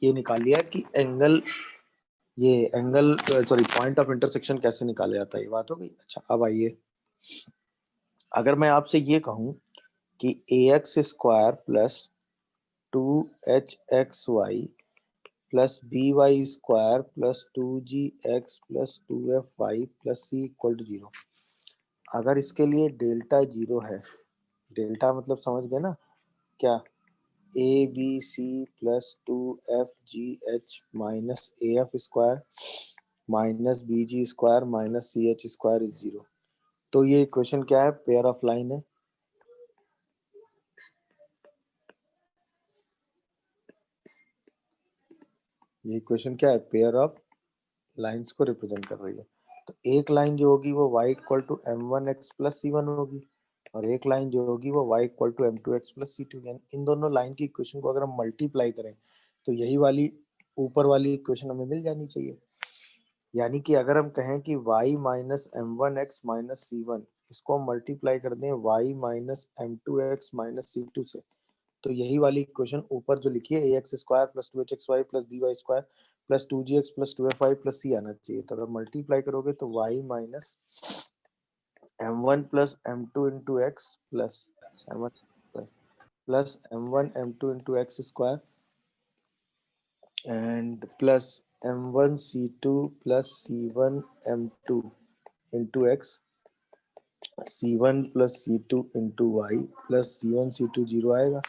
ये निकाल लिया कि angle sorry point of intersection कैसे निकाला जाता है, ये बात हो गई। अच्छा अब आइए, अगर मैं आपसे ये कहूं कि ax square plus 2hxy plus by square plus 2gx plus 2fy plus c equal to 0, अगर इसके लिए डेल्टा 0 है, डेल्टा मतलब समझ गए ना क्या, a b c plus 2f g h minus a f square minus b g square minus c h square is 0, तो ये इक्वेशन क्या है, पेयर ऑफ लाइन है। ये इक्वेशन क्या है, पेयर ऑफ लाइंस को रिप्रेजेंट कर रही है। तो एक लाइन जो होगी वो y equal to m1x plus c1 होगी, और एक लाइन जो होगी वो y equal to m2x plus c2। इन दोनों लाइन की इक्वेशन को अगर हम मल्टीप्लाई करें तो यही वाली ऊपर वाली इक्वेशन हमें मिल जानी चाहिए। यानी कि अगर हम कहें कि y minus m1x minus c1, इसको हम मल्टीप्लाई कर दें y minus m2x minus c2 से, तो यही वाली इक्वेशन ऊपर जो लिखी है ax square plus 2hxy plus by square plus 2gx plus 2fy plus c आना चाहिए। तो अगर मल्टीप्लाई करोगे तो y minus m1 plus m2 into x plus m1 plus m1 m2 into x square and plus m1 c2 plus c1 m2 into x c1 plus c2 into y plus c1 c2 0 आएगा।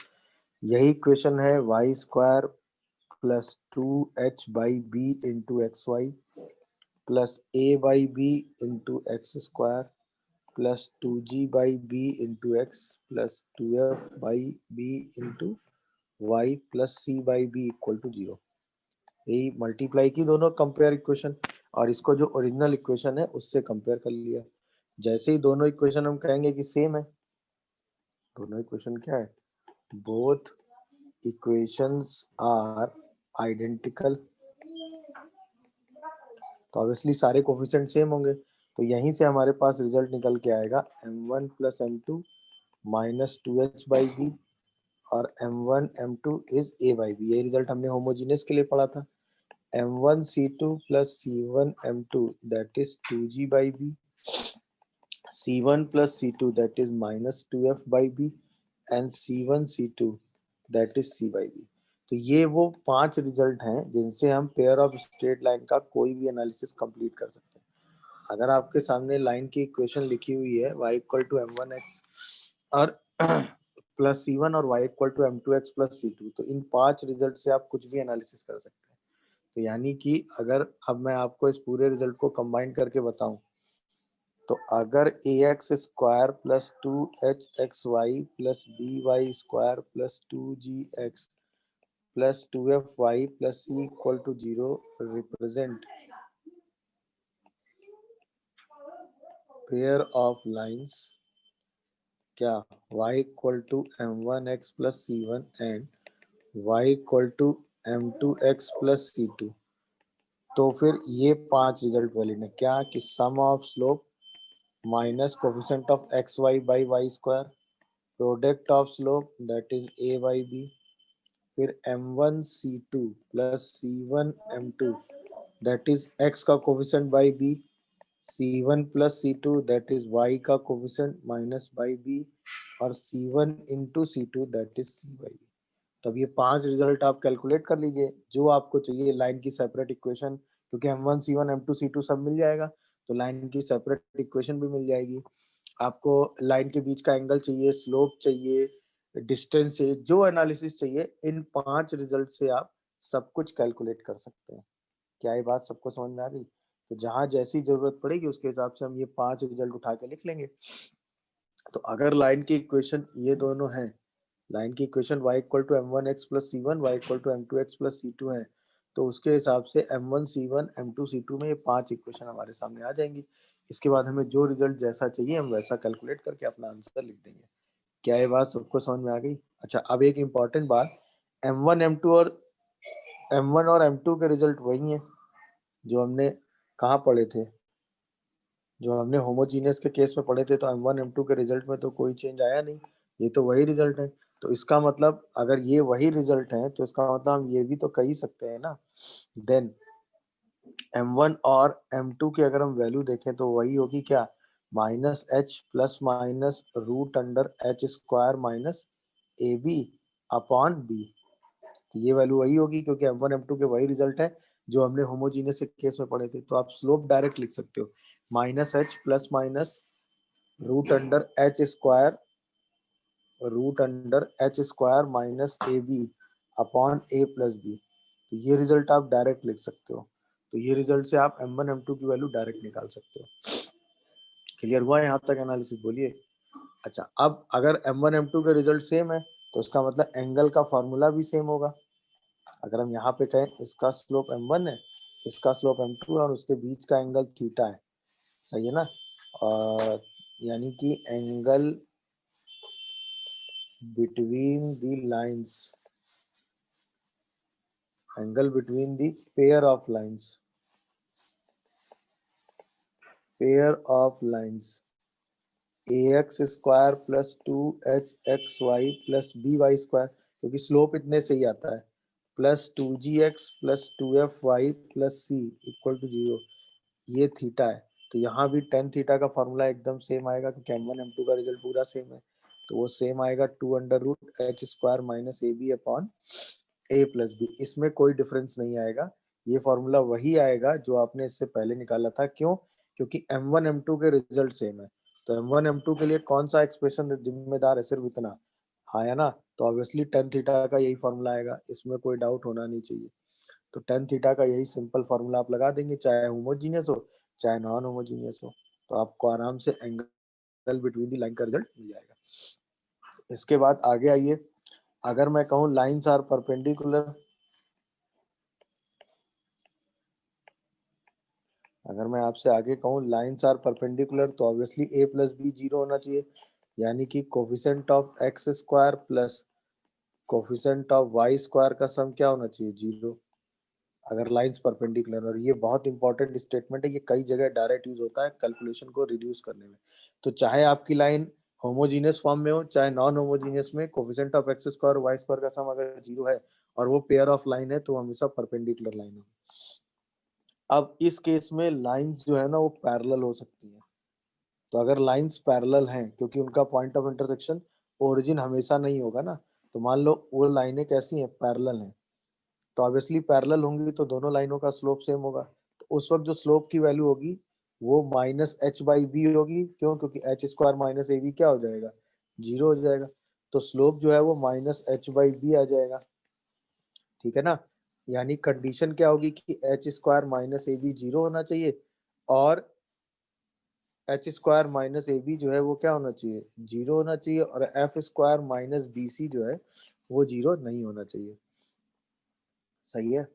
यही equation है y square plus 2h by b into x y plus A by b into x square plus 2g by b into x plus 2f by b into y plus c by b equal to 0। यही multiply की दोनों compare equation, और इसको जो original equation है उससे compare कर लिया। जैसे ही दोनों इक्वेशन हम कहेंगे कि सेम है, दोनों इक्वेशन क्या है, बोथ इक्वेशंस आर आइडेंटिकल, तो ऑब्वियसली सारे कोफिशिएंट सेम होंगे। तो यहीं से हमारे पास रिजल्ट निकल के आएगा m1 plus m2 minus 2h by B और m1 m2 is a by b. ये रिजल्ट हमने होमोजीनियस के लिए पढ़ा था। m1 c2 plus c1 m2 that is 2g by b, c1 plus c2 that is minus 2f by b and c1 c2 that is c by b. तो ये वो 5 result हैं जिनसे हम पेयर ऑफ स्ट्रेट लाइन का कोई भी analysis complete कर सकते हैं। अगर आपके सामने लाइन की इक्वेशन लिखी हुई है y इक्वल टू m1x और प्लस c1 और y equal to m2x plus c2, तो इन 5 रिजल्ट से आप कुछ भी एनालिसिस कर सकते हैं। तो यानी कि अगर अब मैं आपको इस पूरे रिजल्ट को कंबाइन करके बताऊं, तो अगर ax square plus 2hxy plus by square plus 2gx plus 2fy plus c equal to 0 represent pair of lines क्या, y equal to m1x plus c1 and y equal to m2x plus c2, तो फिर ये 5 result valid है क्या, कि sum of slope minus coefficient of x Y by Y square, product of slope that is a by B, फिर m1 c2 plus c1 m2 that is x का coefficient by b, c1 plus c2 that is y का coefficient minus by b और c1 into c2 that is c by b। तो अब ये 5 result आप calculate कर लीजिए जो आपको चाहिए लाइन की सेपरेट इक्वेशन, क्योंकि m1 c1 m2 c2 सब मिल जाएगा तो लाइन की सेपरेट इक्वेशन भी मिल जाएगी। आपको लाइन के बीच का एंगल चाहिए, स्लोप चाहिए, डिस्टेंस चाहिए, जो एनालिसिस चाहिए, इन 5 रिजल्ट से आप सब कुछ कैलकुलेट कर सकते हैं। क्या ये बात सबको समझ में आ गई? तो जहां जैसी जरूरत पड़ेगी उसके हिसाब से हम ये 5 रिजल्ट उठा के लिख लेंगे। तो अगर लाइन की इक्वेशन ये दोनों है, लाइन की equation y equal to m1x plus c1 y equal to m2x plus c2 है, तो उसके हिसाब से m1 c1 m2 c2 में ये 5 इक्वेशन हमारे सामने आ जाएंगी। इसके बाद हमें जो रिजल्ट जैसा चाहिए हम वैसा कैलकुलेट करके अपना आंसर लिख देंगे। क्या ये बात सबको समझ में आ गई? अच्छा अब एक इम्पॉर्टेंट बात, m1 m1 और m2 के रिजल्ट वही हैं जो हमने कहाँ पढ़े थे, जो हमने होमोजीनियस के केस में पढ़े थे। तो m1 m2 के रिजल्ट में तो कोई चेंज आया नहीं, ये तो वही रिजल्ट है। तो इसका मतलब अगर ये वही रिजल्ट है तो इसका मतलब हम ये भी तो कह ही सकते हैं ना, देन m1 और m2 की अगर हम वैल्यू देखें तो वही होगी क्या, minus h plus minus root under h square minus a b upon b. तो ये वैल्यू वही होगी क्योंकि m1 m2 के वही रिजल्ट है जो हमने होमोजीनियस के केस में पढ़े थे। तो आप स्लोप डायरेक्ट लिख सकते हो, minus h plus minus root under h square minus a b upon a plus b. तो ये रिजल्ट आप डायरेक्ट लिख सकते हो। तो ये रिजल्ट से आप m1 m2 की वैल्यू डायरेक्ट निकाल सकते हो। क्लियर हुआ यहाँ तक एनालिसिस, बोलिए। अच्छा, अब अगर m1 m2 के रिजल्ट सेम है तो इसका मतलब एंगल का फॉर्मूला भी सेम होगा। अगर हम यहाँ पे कहें इसका स्लोप m1 है, इसका स्लोप m2 है और उसके बीच का एंगल थीटा है, सही है ना। और यानी कि angle between the lines, angle between the pair of lines ax square plus 2hxy plus by square, क्योंकि स्लोप इतने से ही आता है, plus 2gx plus 2fy plus c equal to 0, ये थीटा है। तो यहाँ भी टेन थीटा का फॉर्मूला एकदम सेम आएगा क्योंकि m1 m2 का रिजल्ट पूरा सेम है। तो वो सेम आएगा 2 under root h square minus a b upon a plus b, इसमें कोई डिफरेंस नहीं आएगा। ये फॉर्मूला वही आएगा जो आपने इससे पहले निकाला था। क्यों? क्योंकि m1 m2 के रिजल्ट सेम है। तो m1 m2 के लिए कौन सा एक्सप्रेशन जिम्मेदार है, सिर्फ इतना, हाँ है ना। तो ऑब्वियसली टेन थीटा का यही फॉर्मूला आएगा, इसमें कोई डाउट होना नहीं चाहिए। तो टेन थीटा का यही सिंपल फॉर्मूला आप लगा देंगे, चाहे होमोजीनियस हो चाहे नॉन होमोजीनियस हो, तो आपको आराम से एंगल बिटवीन दी लाइन का रिजल्ट मिल जाएगा। इसके बाद आगे आइए, अगर मैं कहूँ लाइंस आर परपेंडिकुलर, अगर मैं आपसे आगे कहूँ लाइंस आर परपेंडिकुलर तो obviously a plus b zero होना चाहिए, यानी कि coefficient of x square plus coefficient of y square का सम क्या होना चाहिए, जीरो, अगर लाइंस परपेंडिकुलर। और ये बहुत इंपॉर्टेंट स्टेटमेंट है, ये कई जगह डायरेक्ट यूज होता है कैलकुलेशन को रिड्यूस करने में। तो चाहे आपकी लाइन होमोजीनियस फॉर्म में हो चाहे नॉन होमोजीनियस में, coefficient of x square y square का सम अगर जीरो है और वो पेयर ऑफ लाइन है तो हमेशा परपेंडिकुलर लाइन है। अब इस केस में लाइंस जो है ना वो पैरेलल हो सकती है। तो अगर लाइंस पैरेलल हैं, क्योंकि उनका पॉइंट ऑफ इंटरसेक्शन ओरिजिन हमेशा नहीं होगा ना, तो मान लो वो लाइनें कैसी हैं, पैरेलल हैं, तो ऑब्वियसली पैरेलल होंगी तो दोनों लाइनों का स्लोप सेम होगा। तो उस वक्त जो स्लोप की वैल्यू होगी वो माइनस एच बाई बी होगी। क्यों? क्योंकि h square minus a b क्या हो जाएगा, जीरो हो जाएगा। तो स्लोप जो है वो माइनस एच बाई बी आ जाएगा, ठीक है ना। यानी कंडीशन क्या होगी कि h square minus a b zero होना चाहिए और h square minus a b जो है वो क्या होना चाहिए, जीरो होना चाहिए, और f square minus b c जो है वो जीरो नहीं होना चाहिए, सही है।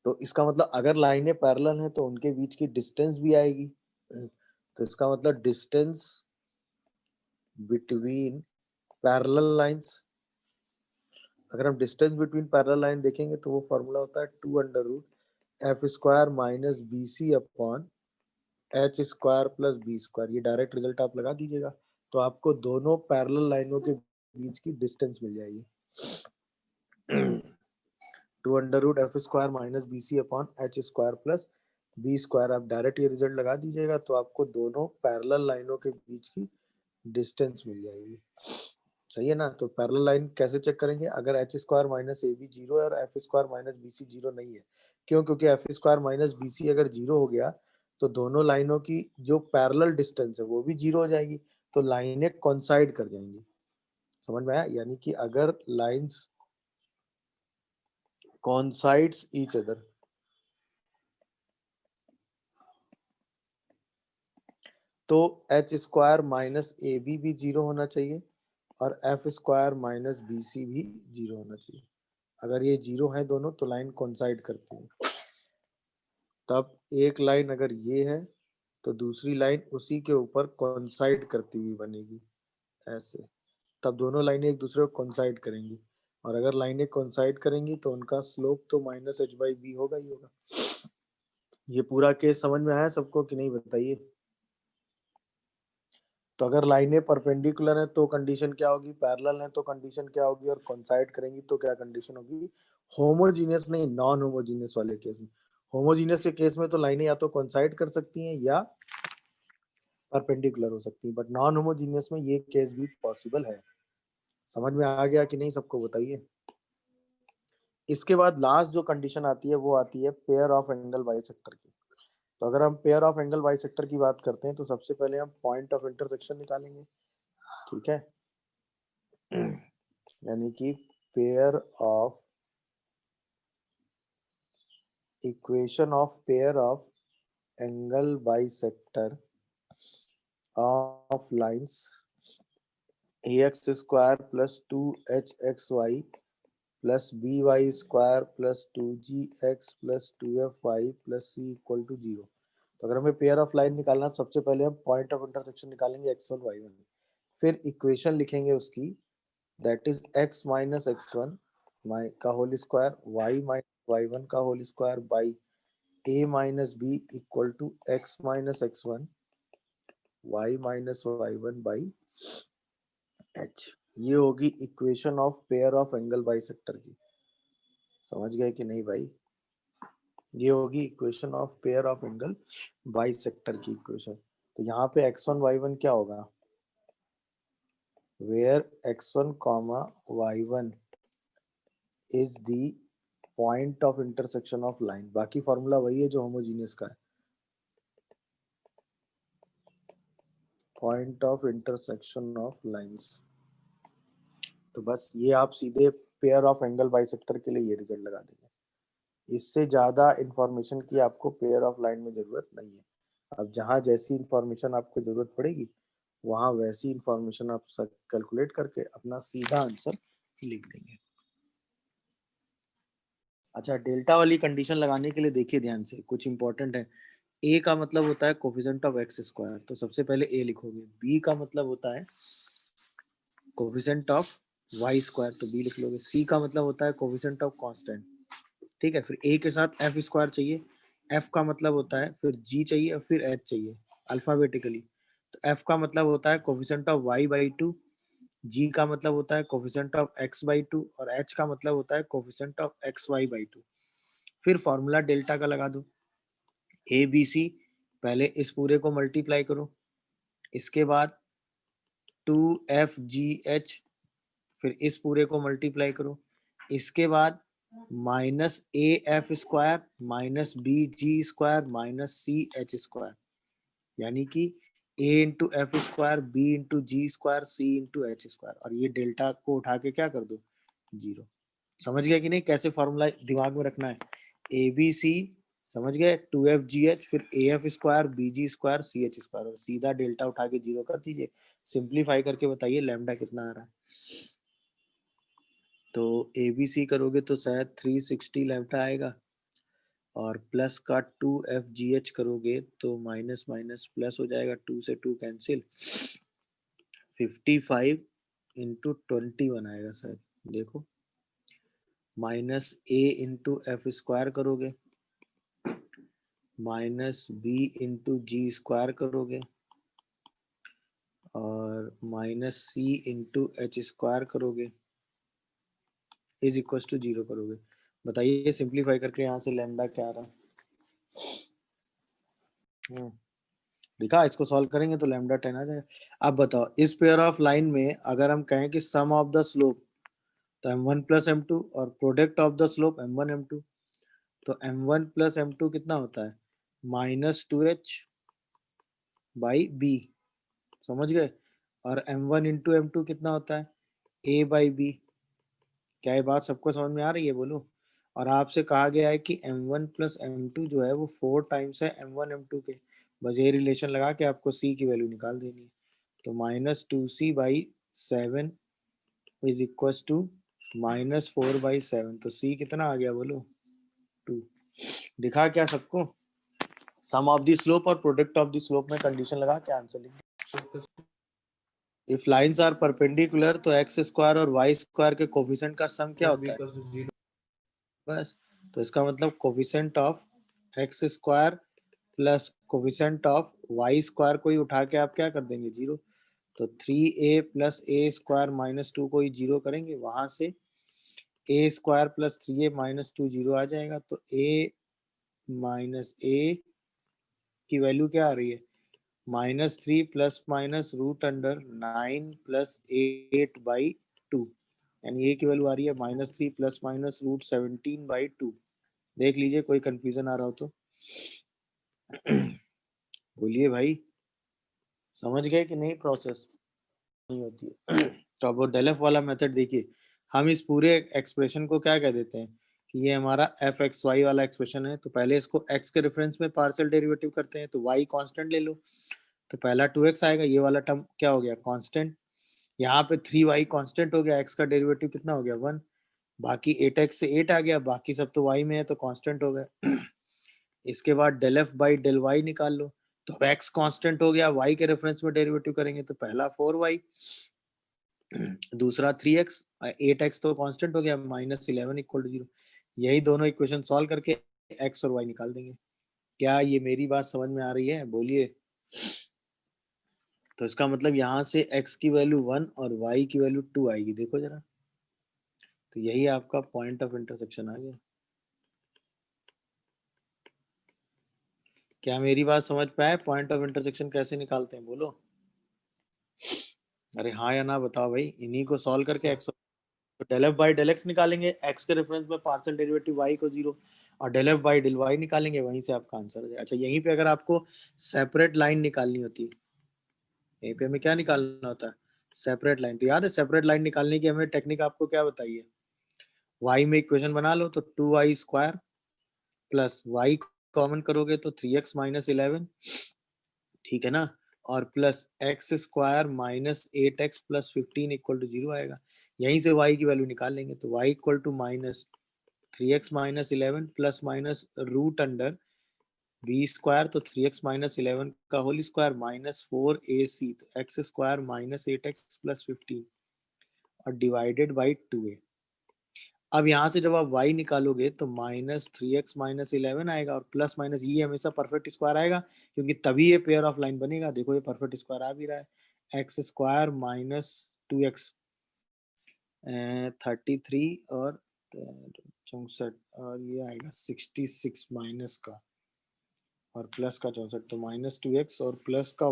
तो इसका मतलब अगर लाइनें पैरेलल हैं तो उनके बीच की डिस्टेंस भी आएगी। तो इसका मतलब डिस्टेंस बिटवीन पैरेलल लाइंस, अगर हम डिस्टेंस बिटवीन पैरेलल लाइन देखेंगे तो वो फॉर्मूला होता है 2 under root f square minus b c upon h square plus b square. ये डायरेक्ट रिजल्ट आप लगा दीजिएगा तो आपको दोनों पैरेलल लाइनों के बीच की डिस्टेंस मिल जाएगी। 2 under root f square minus b c upon h square plus b square, आप डायरेक्ट ये रिजल्ट लगा दीजिएगा तो आपको दोनों पैरेलल लाइनों के बीच की डिस्टेंस मिल जाएगी, सही है ना। तो पैरेलल लाइन कैसे चेक करेंगे, अगर h square minus a b zero है और f square minus b c zero नहीं है। क्यों? क्योंकि f square minus b c अगर जीरो हो गया तो दोनों लाइनों की जो पैरेलल डिस्टेंस है वो भी जीरो हो जाएगी, तो लाइनें कॉन्साइड कर जाएंगी। समझ में आया? यानी कि अगर लाइंस coincides each other तो h square minus a b भी जीरो होना चाहिए और f square minus b c भी जीरो होना चाहिए। अगर ये जीरो है दोनों तो लाइन कोइंसाइड करती है। तब एक लाइन अगर ये है तो दूसरी लाइन उसी के ऊपर कोइंसाइड करती हुई बनेगी, ऐसे। तब दोनों लाइनें एक दूसरे को कोइंसाइड करेंगी, और अगर लाइनें कोइंसाइड करेंगी तो उनका स्लोप तो माइनस एच बाई बी होगा ही होगा। ये पूरा केस समझ में आया सबको कि नहीं, बताइए। तो अगर लाइनें परपेंडिकुलर है तो कंडीशन क्या होगी, पैरेलल है तो कंडीशन क्या होगी, और कोइंसाइड करेंगी तो क्या कंडीशन होगी। होमोजीनियस नहीं, नॉन होमोजीनियस वाले केस में। होमोजीनियस के केस में तो लाइनें या तो कोइंसाइड कर सकती हैं या परपेंडिकुलर हो सकती है, बट नॉन होमोजीनियस में ये केस भी पॉसिबल है। समझ में आ गया कि नहीं सबको, बताइए। इसके बाद लास्ट जो कंडीशन आती है वो आती है पेयर ऑफ एंगल बाइसेक्टर की। तो अगर हम पेयर ऑफ एंगल बाइसेक्टर की बात करते हैं तो सबसे पहले हम पॉइंट ऑफ इंटरसेक्शन निकालेंगे, ठीक है। यानी कि pair of equation of pair of angle bisector of lines ax square plus 2hxy plus by square plus 2gx plus 2fy plus c equal to 0। तो अगर हमें पेयर ऑफ लाइन निकालना है सबसे पहले हम पॉइंट ऑफ इंटरसेक्शन निकालेंगे x1 y1, फिर इक्वेशन लिखेंगे उसकी, that is x minus x1 का whole square y minus y1 का whole square by a minus b equal to x minus x1 y minus y1 by h। ये होगी equation of pair of angle bisector की। समझ गए कि नहीं भाई। ये होगी equation of pair of angle bisector की इक्वेशन। तो यहाँ पे x1 y1 क्या होगा, where x1 comma y1 is the point of intersection of line. बाकी फॉर्मूला वही है जो होमोजीनियस का है, point of intersection of lines. तो बस ये आप सीधे पेयर ऑफ एंगल बाइसेक्टर के लिए ये रिजल्ट लगा देंगे। इससे ज्यादा इंफॉर्मेशन की आपको पेयर ऑफ लाइन में जरूरत नहीं है। अब जहां जैसी इंफॉर्मेशन आपको जरूरत पड़ेगी वहां वैसी इंफॉर्मेशन आप सब कैलकुलेट करके अपना सीधा आंसर लिख देंगे। अच्छा, डेल्टा वाली कंडीशन लगाने के लिए देखिए ध्यान से, कुछ इंपॉर्टेंट है। ए का मतलब होता है कोफिशिएंट ऑफ एक्स स्क्वायर, तो सबसे पहले ए लिखोगे। बी का मतलब होता है कोफिशिएंट ऑफ वाई स्क्वायर, तो बी लिख लोगे। सी का मतलब होता है कोफिशिएंट ऑफ कांस्टेंट, ठीक है। फिर ए के साथ एफ स्क्वायर चाहिए। एफ का मतलब होता है फिर जी चाहिए और फिर एच चाहिए अल्फाबेटिकली। तो एफ का मतलब होता है coefficient of Y by two, G का मतलब होता है coefficient of X by two, और एच का मतलब होता है coefficient of x Y by two. फिर फॉर्मूला डेल्टा का लगा दो। ए बी सी, पहले इस पूरे को मल्टीप्लाई करो, इसके बाद 2FGH, फिर इस पूरे को मल्टीप्लाई करो, इसके बाद minus AF square minus BG square minus CH square, यानी कि A into f square, B into g square, C into h square, और ये डेल्टा को उठा के क्या कर दो, 0। समझ गए कि नहीं कैसे फॉर्मूला दिमाग में रखना है। ABC समझ गए, 2FGH, फिर AF square, BG square, CH square, और सीधा डेल्टा उठा के 0 कर दीजिए। सिंप्लीफाई करके बताइए लैम्डा कितना आ रहा है। तो ABC करोगे तो शायद 360 लैम्डा आएगा, और प्लस का 2FGH करोगे तो माइनस माइनस प्लस हो जाएगा, 2 से 2 कैंसिल, 55 इंटू 21 आएगा शायद, देखो। Minus A into f square करोगे, minus B into g square करोगे, और minus C into h square करोगे, इज इक्वल टू 0 करोगे। बताइए सिंप्लीफाई करके यहाँ से लैम्डा क्या आ रहा है। दिखा, इसको सॉल्व करेंगे तो लैम्डा 10 आ जाएगा। अब बताओ, इस पेयर ऑफ लाइन में अगर हम कहें कि सम ऑफ द स्लोप, तो m1 प्लस m2, और product of the slope m1 m2, तो m1 प्लस m2 कितना होता है, माइनस 2h बाई बी। समझ गए। और m1 इंटू m2 कितना होता है, a बाई बी। क्या ये बात सबको समझ में आ रही है, बोलो। और आपसे कहा गया है कि m1 प्लस m2 जो है वो 4 टाइम्स है m1 m2 के। बस ये रिलेशन लगा के आपको c की वैल्यू निकाल देनी है। तो minus 2c by 7 is equal to minus 4/7। तो c कितना आ गया बोलो, 2। दिखा क्या सबको, सम ऑफ द स्लोप और प्रोडक्ट ऑफ द स्लोप में कंडीशन लगा के आंसर लिख। इफ लाइंस आर परपेंडिकुलर तो एक्स स्क्वायर और वाई स्क्वायर के कोफिशिएंट का सम क्या होता है, बस। तो इसका मतलब coefficient of x square plus coefficient of y square को ही उठा के आप क्या कर देंगे, 0। तो 3a प्लस ए स्क्वायर माइनस 2 को ही जीरो करेंगे, वहां से A square plus 3a minus 2 zero आ जाएगा। तो a माइनस ए की वैल्यू क्या आ रही है, -3 plus minus root under 9 plus 8/2, यानी ए की वैल्यू आ रही है -3 प्लस माइनस रूट 17/2। देख लीजिए कोई कंफ्यूजन आ रहा हो तो बोलिए भाई, समझ गए कि नहीं प्रोसेस नहीं होती है। तो अब वो डेलफ वाला मेथड देखिए, हम इस पूरे एक्सप्रेशन को क्या कह देते हैं कि ये हमारा एफ एक्स वाई वाला एक्सप्रेशन है। तो पहले इसको एक्स के रेफरेंस में पार्शियल डेरिवेटिव करते हैं, तो वाई कांस्टेंट ले लो, तो पहला 2x आएगा, ये वाला टर्म क्या हो गया कांस्टेंट, यहाँ पे 3y कांस्टेंट हो गया, x का डेरिवेटिव कितना हो गया 1, बाकी 8x से 8 आ गया, बाकी सब तो y में है तो कांस्टेंट हो गया। इसके बाद del f by del y निकाल लो, तो x कांस्टेंट हो गया, y के रेफरेंस में डेरिवेटिव करेंगे तो पहला 4y, दूसरा 3x, 8x तो कांस्टेंट हो गया, -11 इक्वल टू 0। यही दोनों इक्वेशन सॉल्व करके x और y निकाल देंगे। क्या ये मेरी बात समझ में आ रही है, बोलिए। तो इसका मतलब यहाँ से x की वैल्यू 1 और y की वैल्यू 2 आएगी, देखो जरा। तो यही आपका पॉइंट ऑफ इंटरसेक्शन आ गया। क्या मेरी बात समझ पाए, पॉइंट ऑफ इंटरसेक्शन कैसे निकालते हैं, बोलो। अरे हाँ या ना बताओ भाई, इन्हीं को सॉल्व करके एक्स, तो del f by del x निकालेंगे, एक्स के रेफरेंस में पार्शियल डेरिवेटिव वाई को 0, और del f by del y निकालेंगे, वहीं से आपका आंसर हो जाएगा। अच्छा, यहीं पे अगर आपको सेपरेट लाइन निकालनी होती, यहीं पे हमें क्या निकालना होता है, सेपरेट लाइन। तो याद है सेपरेट लाइन निकालने की हमें टेक्निक आपको क्या बताइए, वाई में इक्वेशन बना लो, तो 2y square plus Y common करोगे तो 3x माइनस 11, ठीक है ना, और plus x square minus 8x plus 15 equal to 0 आएगा। यहीं से y की वैल्यू निकाल लेंगे, तो y equal to -3x minus 11 plus minus root under b square, तो 3x माइनस 11 का होल स्क्वायर -4ac, तो x square minus 8x plus 15 और डिवाइडेड बाई 2a। अब यहाँ से जब आप y निकालोगे तो -3x माइनस 11 आएगा, और प्लस माइनस ये हमेशा परफेक्ट स्क्वायर आएगा, क्योंकि तभी ये पेयर ऑफ लाइन बनेगा। देखो ये परफेक्ट स्क्वायर आ भी रहा है, एक्स स्क्वायर माइनस 2x 33 और 64, और ये आएगा 66 माइनस का और प्लस का 64, तो -2x और प्लस का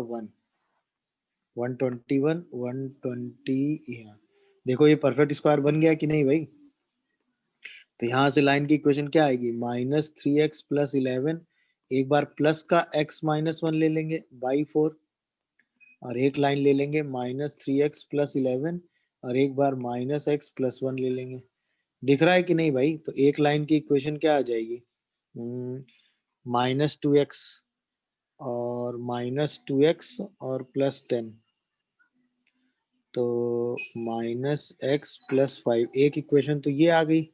121 120। देखो ये परफेक्ट स्क्वायर बन गया कि नहीं भाई। तो यहाँ से लाइन की इक्वेशन क्या आएगी, -3x प्लस 11, एक बार प्लस का x माइनस 1 ले लेंगे बाई 4, और एक लाइन ले लेंगे -3x प्लस 11, और एक बार -x प्लस 1 ले लेंगे। दिख रहा है कि नहीं भाई। तो एक लाइन की इक्वेशन क्या आ जाएगी, -2x और -2x और +10, तो -x प्लस 5, एक इक्वेशन तो ये आ गई,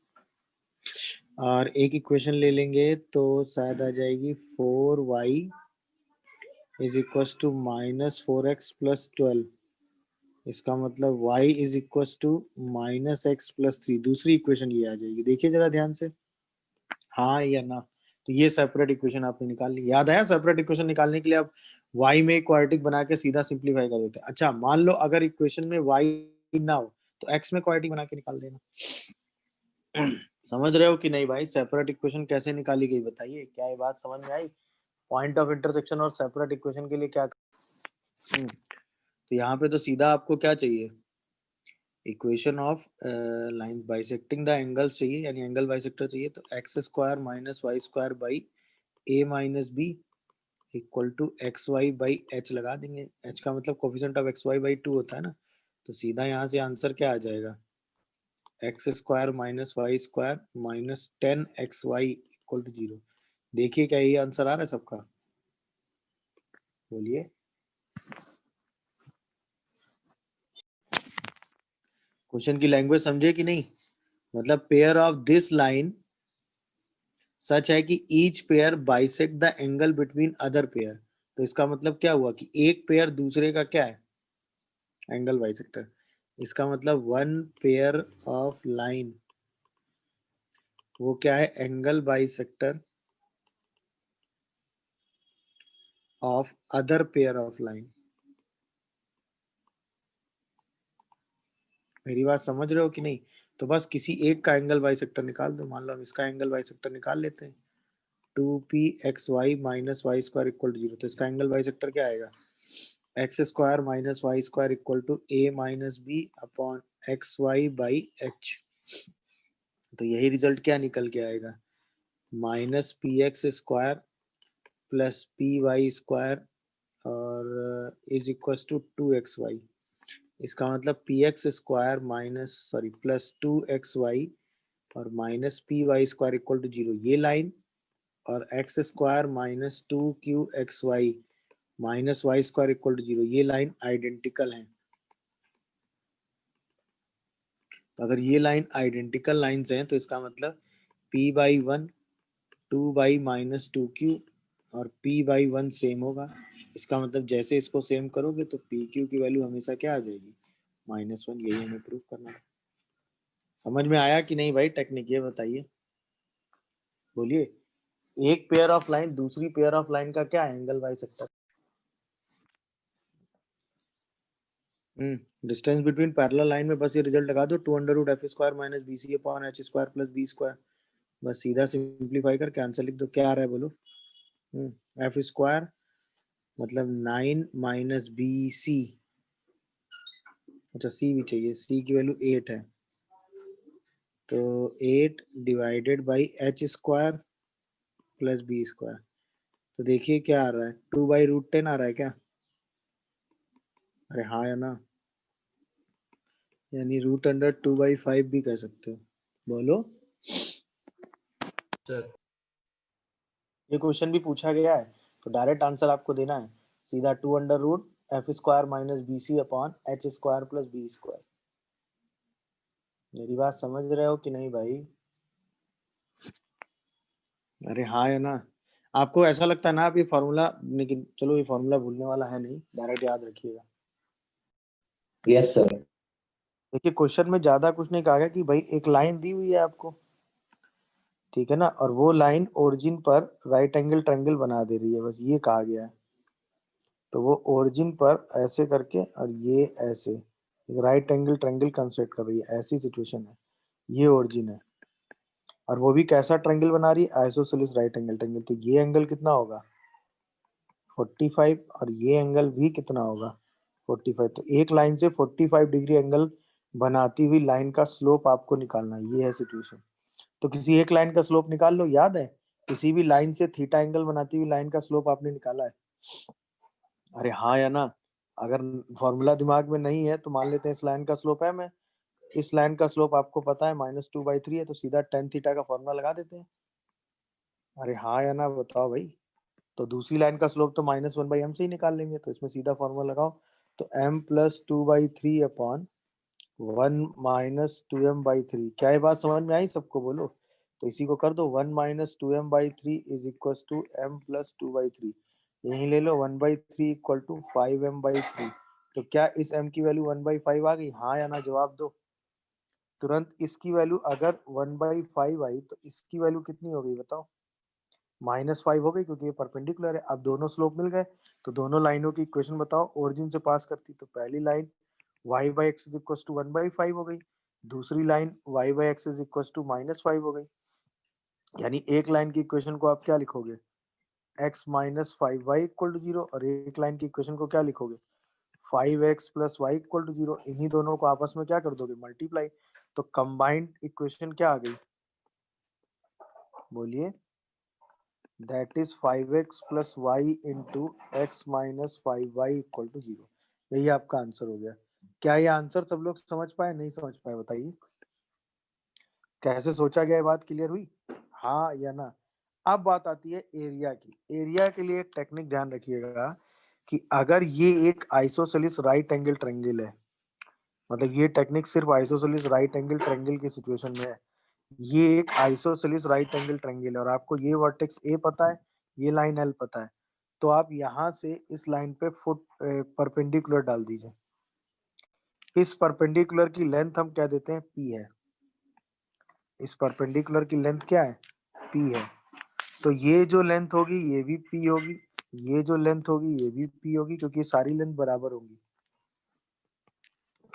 और एक इक्वेशन ले लेंगे तो शायद आ जाएगी 4y is equal to -4x plus 12। इसका मतलब y is equal to -x plus 3, दूसरी इक्वेशन ये आ जाएगी। देखिए जरा ध्यान से, हाँ या ना। तो ये सेपरेट इक्वेशन आपने निकाल ली। याद आया, सेपरेट इक्वेशन निकालने के लिए आप y में क्वाड्रेटिक बना के सीधा सिंप्लीफाई कर देते हैं। अच्छा, मान लो अगर इक्वेशन में y ना हो तो x में क्वाड्रेटिक बना के निकाल देना। समझ रहे हो कि नहीं भाई, सेपरेट इक्वेशन कैसे निकाली गई बताइए, क्या ये बात समझ में आई। पॉइंट ऑफ इंटरसेक्शन और सेपरेट इक्वेशन के लिए क्या, तो यहाँ पे तो सीधा आपको क्या चाहिए, equation of line bisecting the angles चाहिए, यानी एंगल बाइसेक्टर चाहिए। तो x square minus Y square by a minus b equal to x Y by h लगा देंगे। एच का मतलब coefficient of x Y by 2 होता है ना। तो सीधा यहाँ से आंसर क्या आ जाएगा, x square minus Y square minus 10xy equal to 0। देखिए क्या ये आंसर आ रहा है सबका, बोलिए। क्वेश्चन की लैंग्वेज समझे कि नहीं, मतलब पेयर ऑफ दिस लाइन सच है कि each pair bisect the angle between other pair. तो इसका मतलब क्या हुआ कि एक पेयर दूसरे का क्या है, एंगल बाइसेक्टर। इसका मतलब वन पेयर ऑफ लाइन वो क्या है, angle bisector of other pair of line. मेरी बात समझ रहे हो कि नहीं? तो बस किसी एक का एंगल बाइसेक्टर निकाल दो। मान लो हम इसका एंगल बाइसेक्टर निकाल लेते हैं, 2pxy minus Y square equal to 0। तो इसका एंगल बाइसेक्टर क्या आएगा? X square minus Y square equal to a minus b upon x Y by h. तो यही रिजल्ट क्या निकल के आएगा? Minus p x square plus p y square और इज इक्वल टू 2xy। इसका मतलब p x square minus sorry plus 2xy और minus p y square equal to 0, ये लाइन और x square minus 2qxy minus Y square equal to 0, ये line identical है। तो अगर ये लाइन आइडेंटिकल लाइंस हैं तो इसका मतलब p by 1 2 by minus 2q और p बाई 1 सेम होगा। इसका मतलब जैसे इसको सेम करोगे तो पी क्यू की वैल्यू हमेशा क्या आ जाएगी? -1। यही हमें प्रूव करना है। समझ में आया कि नहीं भाई टेक्निक? ये बताइए, बोलिए। एक पेयर ऑफ लाइन दूसरी पेयर ऑफ लाइन का क्या angle bisector? Distance between parallel line में बस ये रिजल्ट लगा दो, 2√f² minus b c upon h square plus b square. बस सीधा सिंप्लीफाई करके आंसर लिख दो। क्या आ रहा है बोलो? एफ स्क्वायर मतलब 9 माइनस बी सी। अच्छा सी भी चाहिए, सी की वैल्यू 8 है, तो 8 divided by h square plus b square. तो देखिए क्या आ रहा है, 2/√10 आ रहा है क्या? अरे हाँ या ना? यानी √2/5 भी कह सकते हो। बोलो। सर ये क्वेश्चन भी पूछा गया है तो डायरेक्ट आंसर आपको देना है सीधा, 2√f² minus b c upon h square plus b square. मेरी बात समझ रहे हो कि नहीं भाई? अरे हाँ या ना? आपको ऐसा लगता है ना आप ये फॉर्मूला, लेकिन चलो ये फॉर्मूला भूलने वाला है नहीं, डायरेक्ट याद रखिएगा। Yes sir. देखिए क्वेश्चन में ज्यादा कुछ नहीं कहा गया कि भाई एक लाइन दी हुई है आपको, ठीक है ना, और वो लाइन ओरिजिन पर राइट एंगल ट्रायंगल बना दे रही है, बस ये कहा गया है। तो वो ओरिजिन पर ऐसे करके और ये ऐसे राइट एंगल ट्रायंगल कंस्ट्रक्ट कर रही है, ऐसी सिचुएशन है। ये ओरिजिन है और वो भी कैसा ट्रायंगल बना रही है? Isosceles right angle triangle. तो ये एंगल कितना होगा? 45। और ये एंगल भी कितना होगा? 45। तो एक लाइन से 45 डिग्री एंगल बनाती हुई लाइन का स्लोप आपको निकालना है, ये है सिचुएशन। तो किसी एक लाइन का स्लोप निकाल लो। याद है किसी भी लाइन से थीटा एंगल बनाती हुई लाइन का स्लोप आपने निकाला है? अरे हाँ या ना? अगर फॉर्मूला दिमाग में नहीं है तो मान लेते हैं इस लाइन का स्लोप है, मैं इस लाइन का स्लोप आपको पता है -2/3 है, तो सीधा tan थीटा का फॉर्मूला लगा देते हैं। अरे हाँ या ना बताओ भाई? तो दूसरी लाइन का स्लोप तो -1/m से ही निकाल लेंगे, तो इसमें सीधा फॉर्मूला लगाओ। तो m plus 2/3 upon 1 minus 2m/3। क्या ये बात समझ में आई सबको? बोलो। तो इसी को कर दो, 1 minus 2m/3 is equal to m plus 2/3। यही ले लो, 1/3 इक्वल टू 5m/3। तो क्या इस m की वैल्यू 1/5 आ गई? हाँ या ना जवाब दो तुरंत। इसकी वैल्यू अगर 1/5 आई तो इसकी वैल्यू कितनी हो गई बताओ? -5 हो गई, क्योंकि ये परपेंडिकुलर है। अब दोनों स्लोप मिल गए तो दोनों लाइनों की इक्वेशन बताओ ओरिजिन से पास करती। तो पहली line y by x is equal to 1/5 हो गई, दूसरी line y by x is equal to -5 हो गई। यानी एक लाइन की इक्वेशन को आप क्या लिखोगे? x minus 5y equal to 0, और एक लाइन की इक्वेशन को क्या लिखोगे? 5x plus y equal to 0। इन्हीं दोनों को आपस में क्या कर दोगे? मल्टीप्लाई। तो कंबाइंड इक्वेशन क्या आ गई? बोलिए। That is 5x plus y into x minus 5y equal to 0। यही आपका आंसर हो गया। क्या ये आंसर सब लोग समझ पाए? नहीं समझ पाए बताइए? कैसे सोचा गया? ये बात क्लियर हुई? हाँ या ना? अब बात आती है एरिया की। एरिया के लिए एक टेक्निक ध्यान रखिएगा कि अगर ये एक आइसोसेलिस राइट एंगल ट्रायंगल है, मतलब ये टेक्निक सिर्फ आइसोसेलिस राइट एंगल ट्रायंगल की सिचुएशन में है। ये एक आइसोसेलिस राइट एंगल ट्रायंगल है और आपको ये वर्टेक्स ए पता है, ये लाइन एल पता है। तो आप यहाँ से इस लाइन पे फुट परपेंडिकुलर डाल दीजिए। इस परपेंडिकुलर की लेंथ हम क्या देते हैं? पी है। इस परपेंडिकुलर की लेंथ क्या है? पी है। तो ये जो लेंथ होगी ये भी पी होगी, ये जो लेंथ होगी ये भी पी होगी, क्योंकि सारी लेंथ बराबर होगी।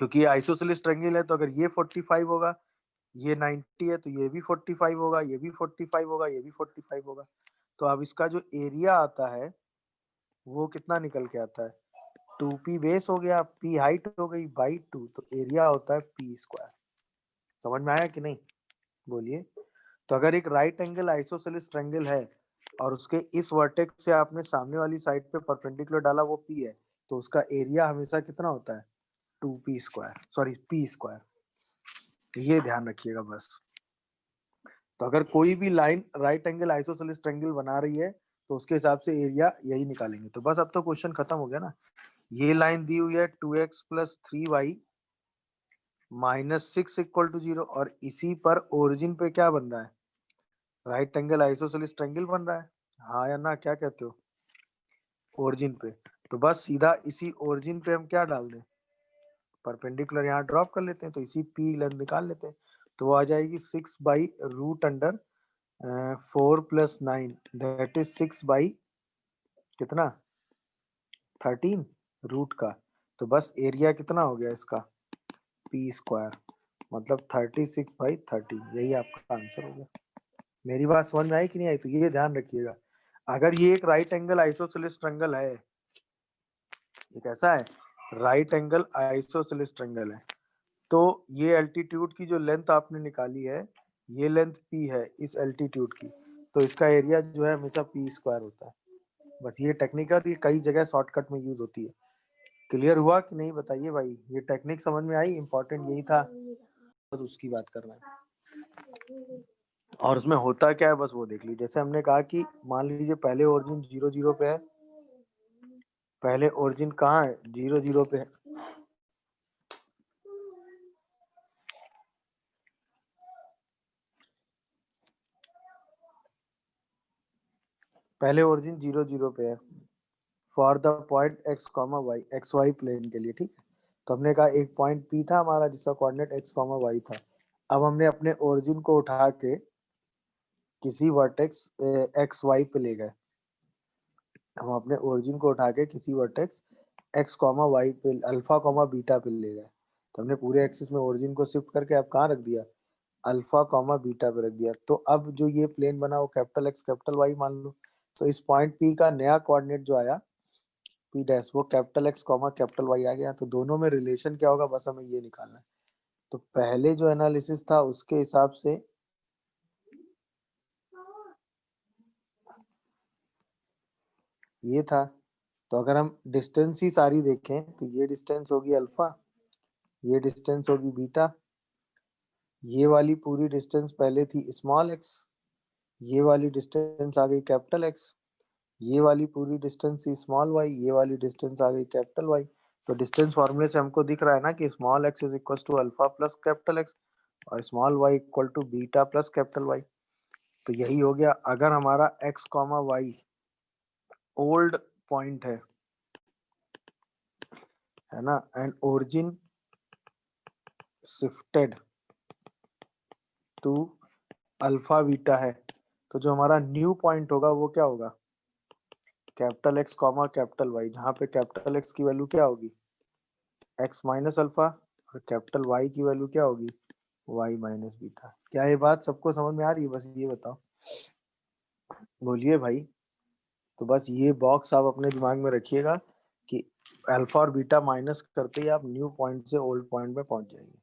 क्योंकि ये आइसोसेलेस ट्रायंगल है, तो अगर ये 45 होगा, ये 90 है, तो ये भी 45 होगा, ये भी 45 होगा, ये भी 45 होगा। तो अब इसका जो एरिया आता है वो कितना निकल के आता है, 2p बेस हो गया, p हाइट हो गई बाई 2, तो एरिया होता है p स्क्वायर। समझ में आया कि नहीं, बोलिए। तो अगर एक राइट एंगल आइसोसेलेस ट्रायंगल है और उसके इस वर्टेक्स से आपने सामने वाली साइड पे परपेंडिकुलर डाला, वो p है, तो उसका एरिया हमेशा कितना होता है, 2p square, sorry p square. ये ध्यान रखिएगा बस। तो अगर कोई भी line right angle isosceles triangle बना रही है तो उसके हिसाब से एरिया यही निकालेंगे। तो बस अब तो क्वेश्चन खत्म हो गया ना। ये लाइन दी हुई है 2x plus 3y minus 6 equal to 0, और इसी पर ओरिजिन पे क्या बन रहा है, राइट एंगल आइसोसेलेस ट्रायंगल बन रहा है। हाँ या ना, क्या कहते हो, ओरिजिन पे। तो बस सीधा इसी ओरिजिन पे हम क्या डाल दें, परपेंडिकुलर यहाँ ड्रॉप कर लेते हैं, तो इसी p लेंथ निकाल लेते हैं। तो वो आ जाएगी 6 by root under 4 plus 9, that is 6 by कितना, 13 रूट का। तो बस एरिया कितना हो गया इसका, p स्क्वायर, मतलब 36/13। यही आपका आंसर हो गया। मेरी बात समझ में आई कि नहीं आई, तो ये ध्यान रखिएगा। अगर ये एक राइट एंगल आइसोसेलेस ट्रायंगल है, ये कैसा है, राइट एंगल आइसोसेलेस ट्रायंगल है, तो ये एल्टीट्यूड की जो लेंथ आपने निकाली है, ये लेंथ p है इस एल्टीट्यूड की, तो इसका एरिया जो है हमेशा p स्क्वायर होता है। बस ये टेक्निकल, ये कई जगह शॉर्टकट में यूज होती है। क्लियर हुआ कि नहीं, बताइए भाई, ये टेक्निक समझ में आई, इंपॉर्टेंट यही था, बस उसकी बात करना है। और उसमें होता क्या है बस वो देख लीजिए। जैसे हमने कहा कि मान लीजिए पहले ओरिजिन 0 0 पे है, पहले ओरिजिन कहाँ है, 0 0 पे है, पहले ओरिजिन 0 0 पे है for the point x comma y, x y plane के लिए, ठीक है। तो हमने कहा एक पॉइंट P था हमारा जिसका कोऑर्डिनेट x कॉमा वाई था। अब हमने अपने ओरिजिन को उठा के किसी वर्टेक्स एक्स वाई पे ले गए, हम अपने ओरिजिन को उठा के किसी वर्टेक्स x कॉमा वाई पे, अल्फा कॉमा बीटा पे ले गए। तो हमने पूरे एक्सिस में ओरिजिन को शिफ्ट करके अब कहाँ रख दिया, अल्फा कॉमा बीटा पे रख दिया। तो अब जो ये प्लेन बना वो कैपिटल एक्स कैपिटल वाई मान लो। तो इस पॉइंट P का नया कोऑर्डिनेट जो आया P डैश, वो capital X comma capital Y आ गया। तो दोनों में रिलेशन क्या होगा, बस हमें ये निकालना है। तो पहले जो एनालिसिस था उसके हिसाब से ये था। तो अगर हम डिस्टेंस ही सारी देखें तो ये डिस्टेंस होगी अल्फा, ये डिस्टेंस होगी बीटा, ये वाली पूरी डिस्टेंस पहले थी स्मॉल एक्स, ये वाली डिस्टेंस आ गई कैपिटल एक्स, ये वाली पूरी डिस्टेंस थी स्मॉल वाई, ये वाली डिस्टेंस आ गई कैपिटल वाई। तो डिस्टेंस फॉर्मूले से हमको दिख रहा है ना कि small X is equal to alpha plus capital X और small Y equal to beta plus capital Y. तो यही हो गया। अगर हमारा X comma Y old point है ना, and origin shifted to alpha beta है, तो जो हमारा न्यू पॉइंट होगा वो क्या होगा, capital X comma capital Y, जहाँ पे कैपिटल एक्स की वैल्यू क्या होगी, एक्स माइनस अल्फा, और कैपिटल वाई की वैल्यू क्या होगी, वाई माइनस बीटा। क्या ये बात सबको समझ में आ रही है, बस ये बताओ, बोलिए भाई। तो बस ये बॉक्स आप अपने दिमाग में रखिएगा कि अल्फा और बीटा माइनस करते ही आप न्यू पॉइंट से ओल्ड पॉइंट में पहुंच जाएंगे,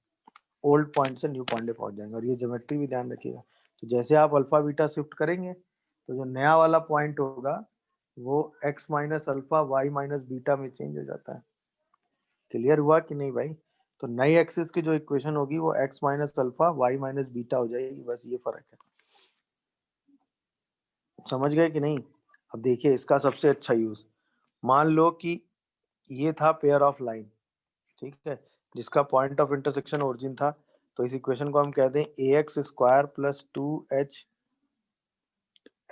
ओल्ड पॉइंट से न्यू पॉइंट पे पहुंच जाएंगे। और ये ज्योमेट्री भी ध्यान रखिएगा। तो जैसे आप अल्फा बीटा शिफ्ट करेंगे तो जो नया वाला पॉइंट होगा वो x minus alpha y minus beta में चेंज हो जाता है। क्लियर हुआ कि नहीं भाई। तो नई एक्सिस की जो इक्वेशन होगी वो x minus alpha y minus beta हो जाएगी, बस ये फर्क है। समझ गए कि नहीं। अब देखिए इसका सबसे अच्छा यूज, मान लो कि ये था पेयर ऑफ लाइन, ठीक है, जिसका पॉइंट ऑफ इंटरसेक्शन ओरिजिन था। तो इस इक्वेशन को हम कह दें A X square plus 2h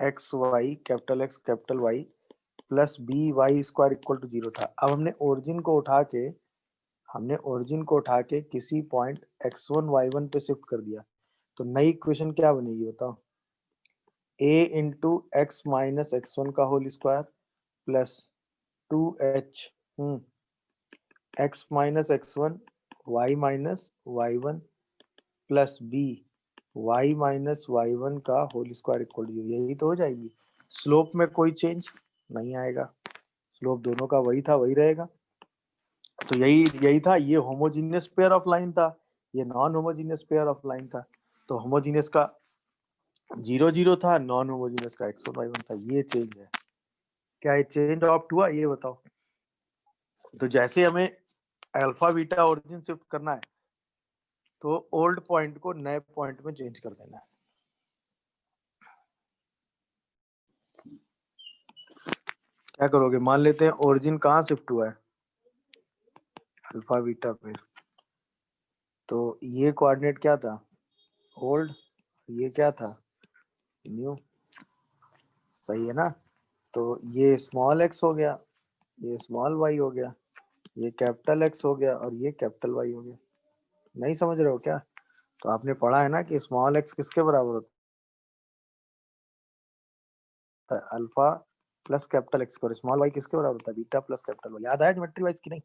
X Y capital X capital Y plus B Y square equal to 0 था। अब हमने ओरिजिन को उठा के किसी पॉइंट x1 y1 पे शिफ्ट कर दिया। तो नई इक्वेशन क्या बनेगी बताओ, a into x minus x1 का whole square plus 2h x minus x1 y minus y one plus b y minus y one का होल स्क्वायर इक्वल टू, यही तो हो जाएगी। स्लोप में कोई चेंज नहीं आएगा, स्लोप दोनों का वही था वही रहेगा। तो यही यही था, ये होमोजीनियस पेयर ऑफ लाइन था, ये non homogeneous pair of line था। तो होमोजीनियस का 0 0 था, नॉन होमोजीनियस का x और y1 था। ये चेंज है, क्या ये चेंज ऑप्ट हुआ ये बताओ। तो जैसे हमें अल्फा बीटा ओरिजिन शिफ्ट करना है तो ओल्ड पॉइंट को नए पॉइंट में चेंज कर देना है। क्या करोगे, मान लेते हैं ओरिजिन कहाँ शिफ्ट हुआ है, अल्फा बीटा पे। तो ये कोऑर्डिनेट क्या था, ओल्ड, ये क्या था, न्यू, सही है ना। तो ये स्मॉल x हो गया, ये स्मॉल y हो गया, ये कैपिटल X हो गया और ये कैपिटल Y हो गया। नहीं समझ रहे हो क्या? तो आपने पढ़ा है ना कि स्मॉल x किसके बराबर होता है, अल्फा प्लस कैपिटल X, और स्मॉल y किसके बराबर होता है, बीटा प्लस कैपिटल Y। याद आया ज्योमेट्री वाइज की नहीं?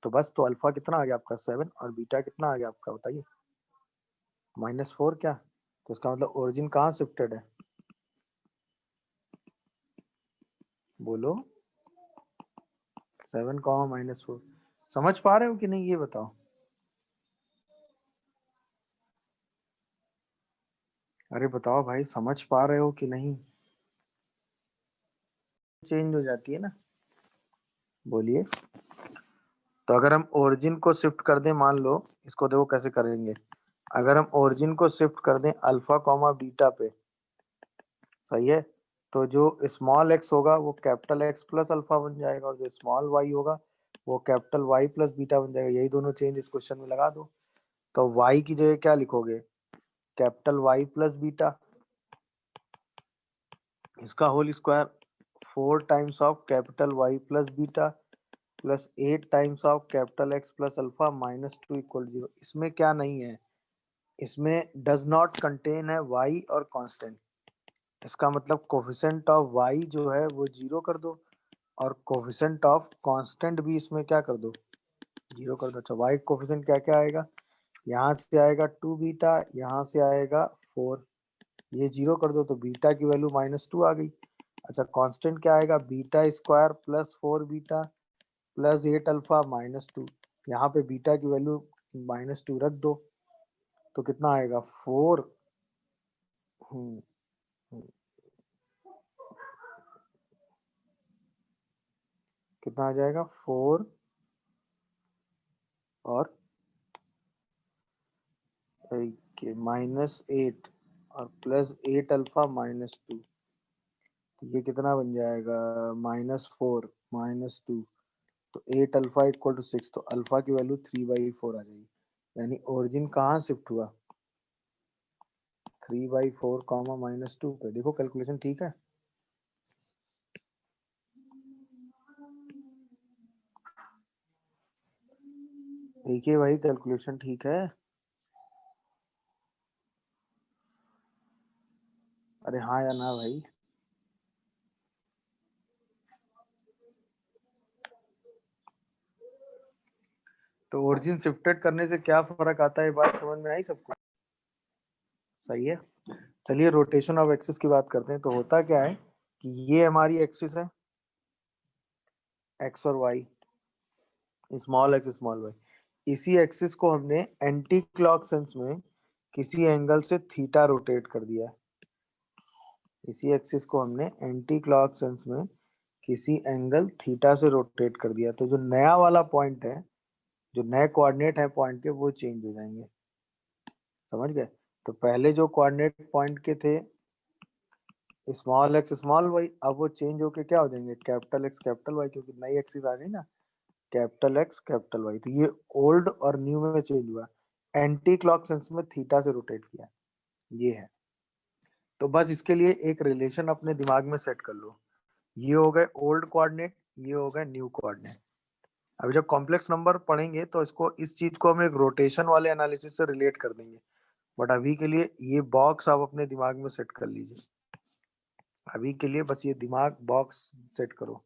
तो बस, तो अल्फा कितना आ गया आपका 7 और बीटा कितना आ गया आपका बताइए, -4। क्या, तो इसका मतलब ओरिजिन कहाँ शिफ्टेड है, बोलो, 7, -4। समझ पा रहे हो कि नहीं ये बताओ। अरे बताओ भाई, समझ पा रहे हो कि नहीं, चेंज हो जाती है ना, बोलिए। तो अगर हम ओरिजिन को शिफ्ट कर दें, मान लो इसको, देखो कैसे करेंगे। अगर हम ओरिजिन को शिफ्ट कर दें अल्फा कॉमा बीटा पे, सही है, तो जो स्मॉल x होगा वो कैपिटल X प्लस अल्फा बन जाएगा, और जो स्मॉल y होगा वो कैपिटल Y प्लस बीटा बन जाएगा। यही दोनों चेंज इस क्वेश्चन में लगा दो। तो y की जगह क्या लिखोगे, कैपिटल Y प्लस बीटा, इसका whole square 4 times of capital Y plus beta plus 8 times of capital X plus alpha -2 equal 0। इसमें क्या नहीं है, इसमें डज नॉट कंटेन है y और कांस्टेंट। इसका मतलब कोफिशिएंट ऑफ y जो है वो 0 कर दो, और कोफिशिएंट ऑफ कांस्टेंट भी इसमें क्या कर दो, 0 कर दो। अच्छा, y कोफिशिएंट क्या क्या आएगा, यहाँ से आएगा 2 बीटा, यहाँ से आएगा 4, ये 0 कर दो तो बीटा की वैल्यू -2 आ गई। अच्छा, कांस्टेंट क्या आएगा, beta square plus 4 beta plus 8 alpha -2, यहाँ पे बीटा की वैल्यू -2 रख दो तो कितना आएगा 4। कितना आ जाएगा 4 और -8 और प्लस 8 अल्फा -2, ये कितना बन जाएगा, -4 -2, तो 8 अल्फा इक्वल टू 6, तो अल्फा की वैल्यू 3/4 आ जाएगी। यानी ओरिजिन कहाँ शिफ्ट हुआ, 3/4 -2 पे। देखो कैलकुलेशन ठीक है, देखिए भाई कैलकुलेशन ठीक है। अरे हाँ या ना भाई, तो ओरिजिन शिफ्टेड करने से क्या फर्क आता है, बात समझ में आई सबको, सही है। चलिए रोटेशन ऑफ एक्सिस की बात करते हैं। तो होता क्या है कि ये हमारी एक्सिस है, एक्स और y, small x small y. इसी एक्सिस को हमने एंटी क्लॉक सेंस में किसी एंगल से थीटा रोटेट कर दिया है। इसी एक्सिस को हमने एंटी क्लॉक सेंस में किसी एंगल थीटा से रोटेट कर दिया, तो जो नया वाला पॉइंट है, जो नए कोऑर्डिनेट है पॉइंट के, वो चेंज हो जाएंगे, समझ गए। तो पहले जो कोऑर्डिनेट पॉइंट के थे स्मॉल एक्स स्मॉल वाई, अब वो चेंज होके क्या हो जाएंगे, कैपिटल एक्स कैपिटल वाई, क्योंकि नई एक्सिस आ गई ना, कैपिटल एक्स कैपिटल वाई। तो ये ओल्ड और न्यू में चेंज हुआ, एंटी क्लॉक सेंस में थीटा से रोटेट किया, ये है। तो बस इसके लिए एक रिलेशन अपने दिमाग में सेट कर लो, ये हो गए ओल्ड कोऑर्डिनेट, ये हो गए न्यू कोऑर्डिनेट। अभी जब कॉम्प्लेक्स नंबर पढ़ेंगे तो इसको, इस चीज को हम एक रोटेशन वाले एनालिसिस से रिलेट कर देंगे, बट अभी के लिए ये बॉक्स आप अपने दिमाग में सेट कर लीजिए। अभी के लिए बस ये दिमाग बॉक्स सेट करो।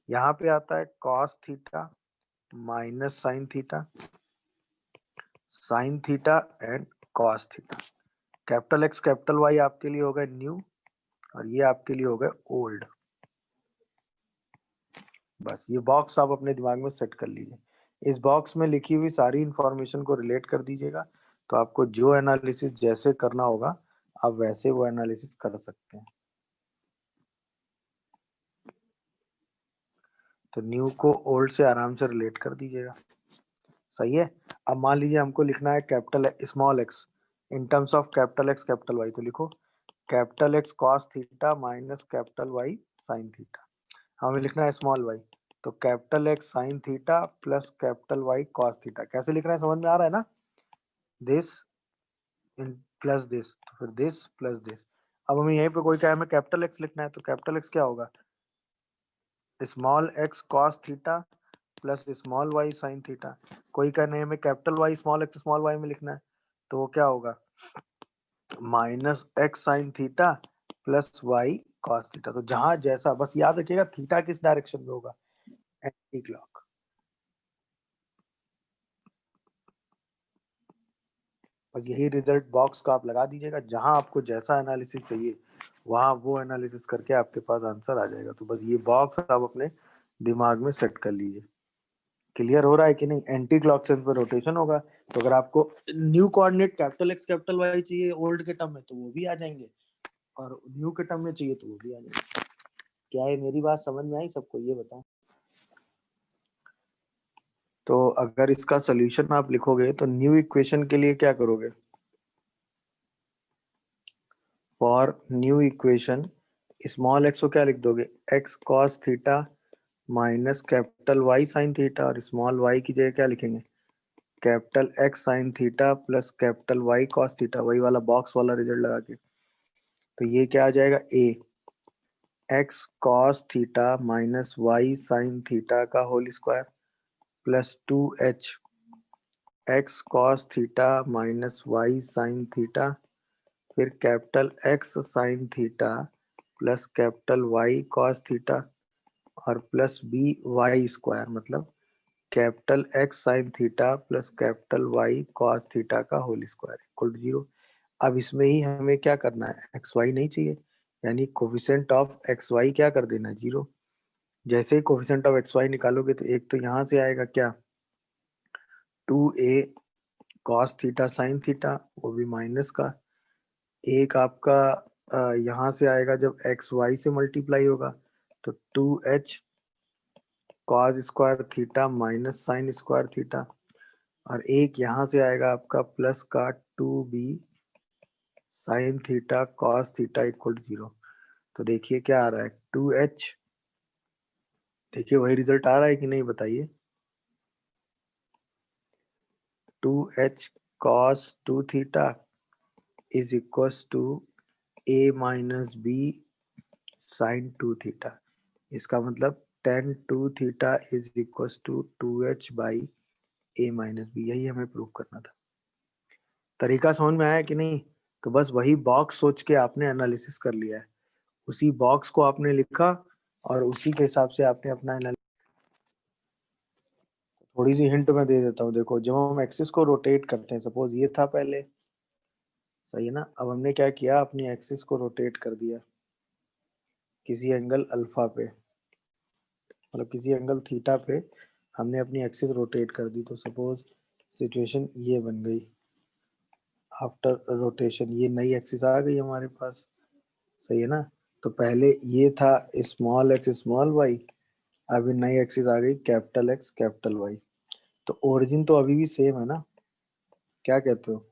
यहाँ पे आता है cos theta minus sine theta, sine theta and cos theta. Capital X capital Y आपके लिए हो गए न्यू और ये आपके लिए हो गए ओल्ड। बस ये बॉक्स आप अपने दिमाग में सेट कर लीजिए। इस बॉक्स में लिखी हुई सारी इंफॉर्मेशन को रिलेट कर दीजिएगा, तो आपको जो एनालिसिस जैसे करना होगा आप वैसे वो एनालिसिस कर सकते हैं। तो न्यू को ओल्ड से आराम से रिलेट कर दीजिएगा। सही है। अब मान लीजिए हमको लिखना है capital small x in terms of capital X capital Y, तो लिखो capital X cos theta minus capital Y sine theta. हमें लिखना है स्मॉल वाई, तो capital X sine theta plus capital Y cos theta. कैसे लिखना है समझ में आ रहा है ना? दिस इन प्लस दिस, तो फिर दिस प्लस दिस। अब हमें यहीं पे कोई क्या हमें कैपिटल एक्स लिखना है, तो कैपिटल एक्स क्या होगा? Small x cos theta plus small y sine theta. कोई का नहीं हमें capital Y small x small y में लिखना है, तो वो क्या होगा? Minus x sine theta plus y cos theta. तो जहां जैसा, बस याद रखिएगा थीटा किस डायरेक्शन में होगा, एंटी क्लॉक। बस यही रिजल्ट बॉक्स को आप लगा दीजिएगा, जहां आपको जैसा एनालिसिस चाहिए वहां वो एनालिसिस करके आपके पास आंसर आ जाएगा। तो बस ये बॉक्स आप अपने दिमाग में सेट कर लीजिए। क्लियर हो रहा है कि नहीं? एंटी क्लॉक सेंस पर रोटेशन होगा, तो अगर आपको new coordinate capital X capital Y चाहिए ओल्ड के टर्म में तो वो भी आ जाएंगे, और न्यू के टर्म में चाहिए तो वो भी आ जाएंगे। क्या है, मेरी बात समझ में आई सबको? ये बताओ। तो अगर इसका सोल्यूशन आप लिखोगे तो न्यू इक्वेशन के लिए क्या करोगे? For new equation small x को क्या लिख दोगे? X cos theta minus capital Y sine theta, और स्मॉल वाई की जगह क्या लिखेंगे? Capital X sine theta plus capital Y cos theta, वही वाला बॉक्स वाला रिजल्ट लगा के। तो ये क्या आ जाएगा? A X cos theta minus Y sine theta का whole square plus 2h X cos theta minus Y sine theta, फिर capital X sine theta plus capital Y cos theta, और प्लस बी वाई स्क्वायर, मतलब capital X sine theta plus capital Y cos theta का whole square equal to 0। अब इसमें ही हमें क्या करना है? एक्स वाई नहीं चाहिए, यानी कोफिशिएंट ऑफ एक्स वाई क्या कर देना है? 0। जैसे ही कोफिशिएंट ऑफ एक्स वाई निकालोगे तो एक तो यहाँ से आएगा क्या? 2a cos theta sine theta, वो भी माइनस का। एक आपका यहाँ से आएगा जब एक्स वाई से मल्टीप्लाई होगा, तो 2h cos square theta minus sine square theta, और एक यहाँ से आएगा आपका प्लस का 2b sine theta cos theta equal to 0। तो देखिए क्या आ रहा है? 2h, देखिए वही रिजल्ट आ रहा है कि नहीं बताइए? 2h cos 2 theta is equals to a minus b sine 2 theta. इसका मतलब tan 2 theta is equals to 2h by a minus b. यही हमें प्रूव करना था। तरीका समझ में आया कि नहीं? तो बस वही बॉक्स सोच के आपने एनालिसिस कर लिया है, उसी बॉक्स को आपने लिखा और उसी के हिसाब से आपने अपना एनालिसिस। थोड़ी सी हिंट मैं दे देता हूँ। देखो जब हम एक्सिस को रोटेट करते हैं, सपोज ये था पहले, सही है ना? अब हमने क्या किया, अपनी एक्सिस को रोटेट कर दिया किसी एंगल अल्फा पे, मतलब किसी एंगल थीटा पे हमने अपनी एक्सिस रोटेट कर दी। तो सपोज सिचुएशन ये बन गई, आफ्टर रोटेशन ये नई एक्सिस आ गई हमारे पास, सही है ना? तो पहले ये था स्मॉल एक्स स्मॉल वाई, अभी नई एक्सिस आ गई कैपिटल एक्स कैपिटल वाई। तो ओरिजिन तो अभी भी सेम है ना? क्या कहते हो?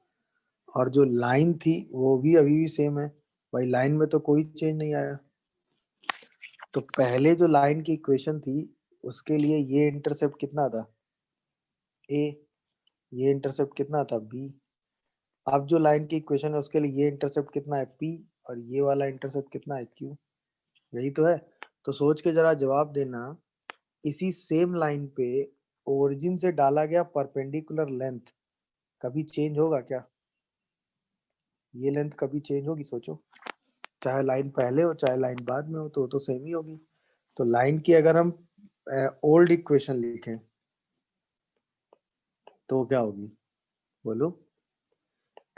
और जो लाइन थी वो भी अभी भी सेम है भाई, लाइन में तो कोई चेंज नहीं आया। तो पहले जो लाइन की इक्वेशन थी उसके लिए ये इंटरसेप्ट कितना था? ए। ये इंटरसेप्ट कितना था? बी। अब जो लाइन की इक्वेशन है उसके लिए ये इंटरसेप्ट कितना है? पी। और ये वाला इंटरसेप्ट कितना है? क्यू। यही तो है। तो सोच के जरा जवाब देना, इसी सेम लाइन पे ओरिजिन से डाला गया परपेंडिकुलर लेंथ कभी चेंज होगा क्या? ये लेंथ कभी चेंज होगी? सोचो, चाहे लाइन पहले हो चाहे लाइन बाद में हो, तो सेम ही होगी। तो लाइन की अगर हम ओल्ड इक्वेशन लिखें तो क्या होगी? बोलो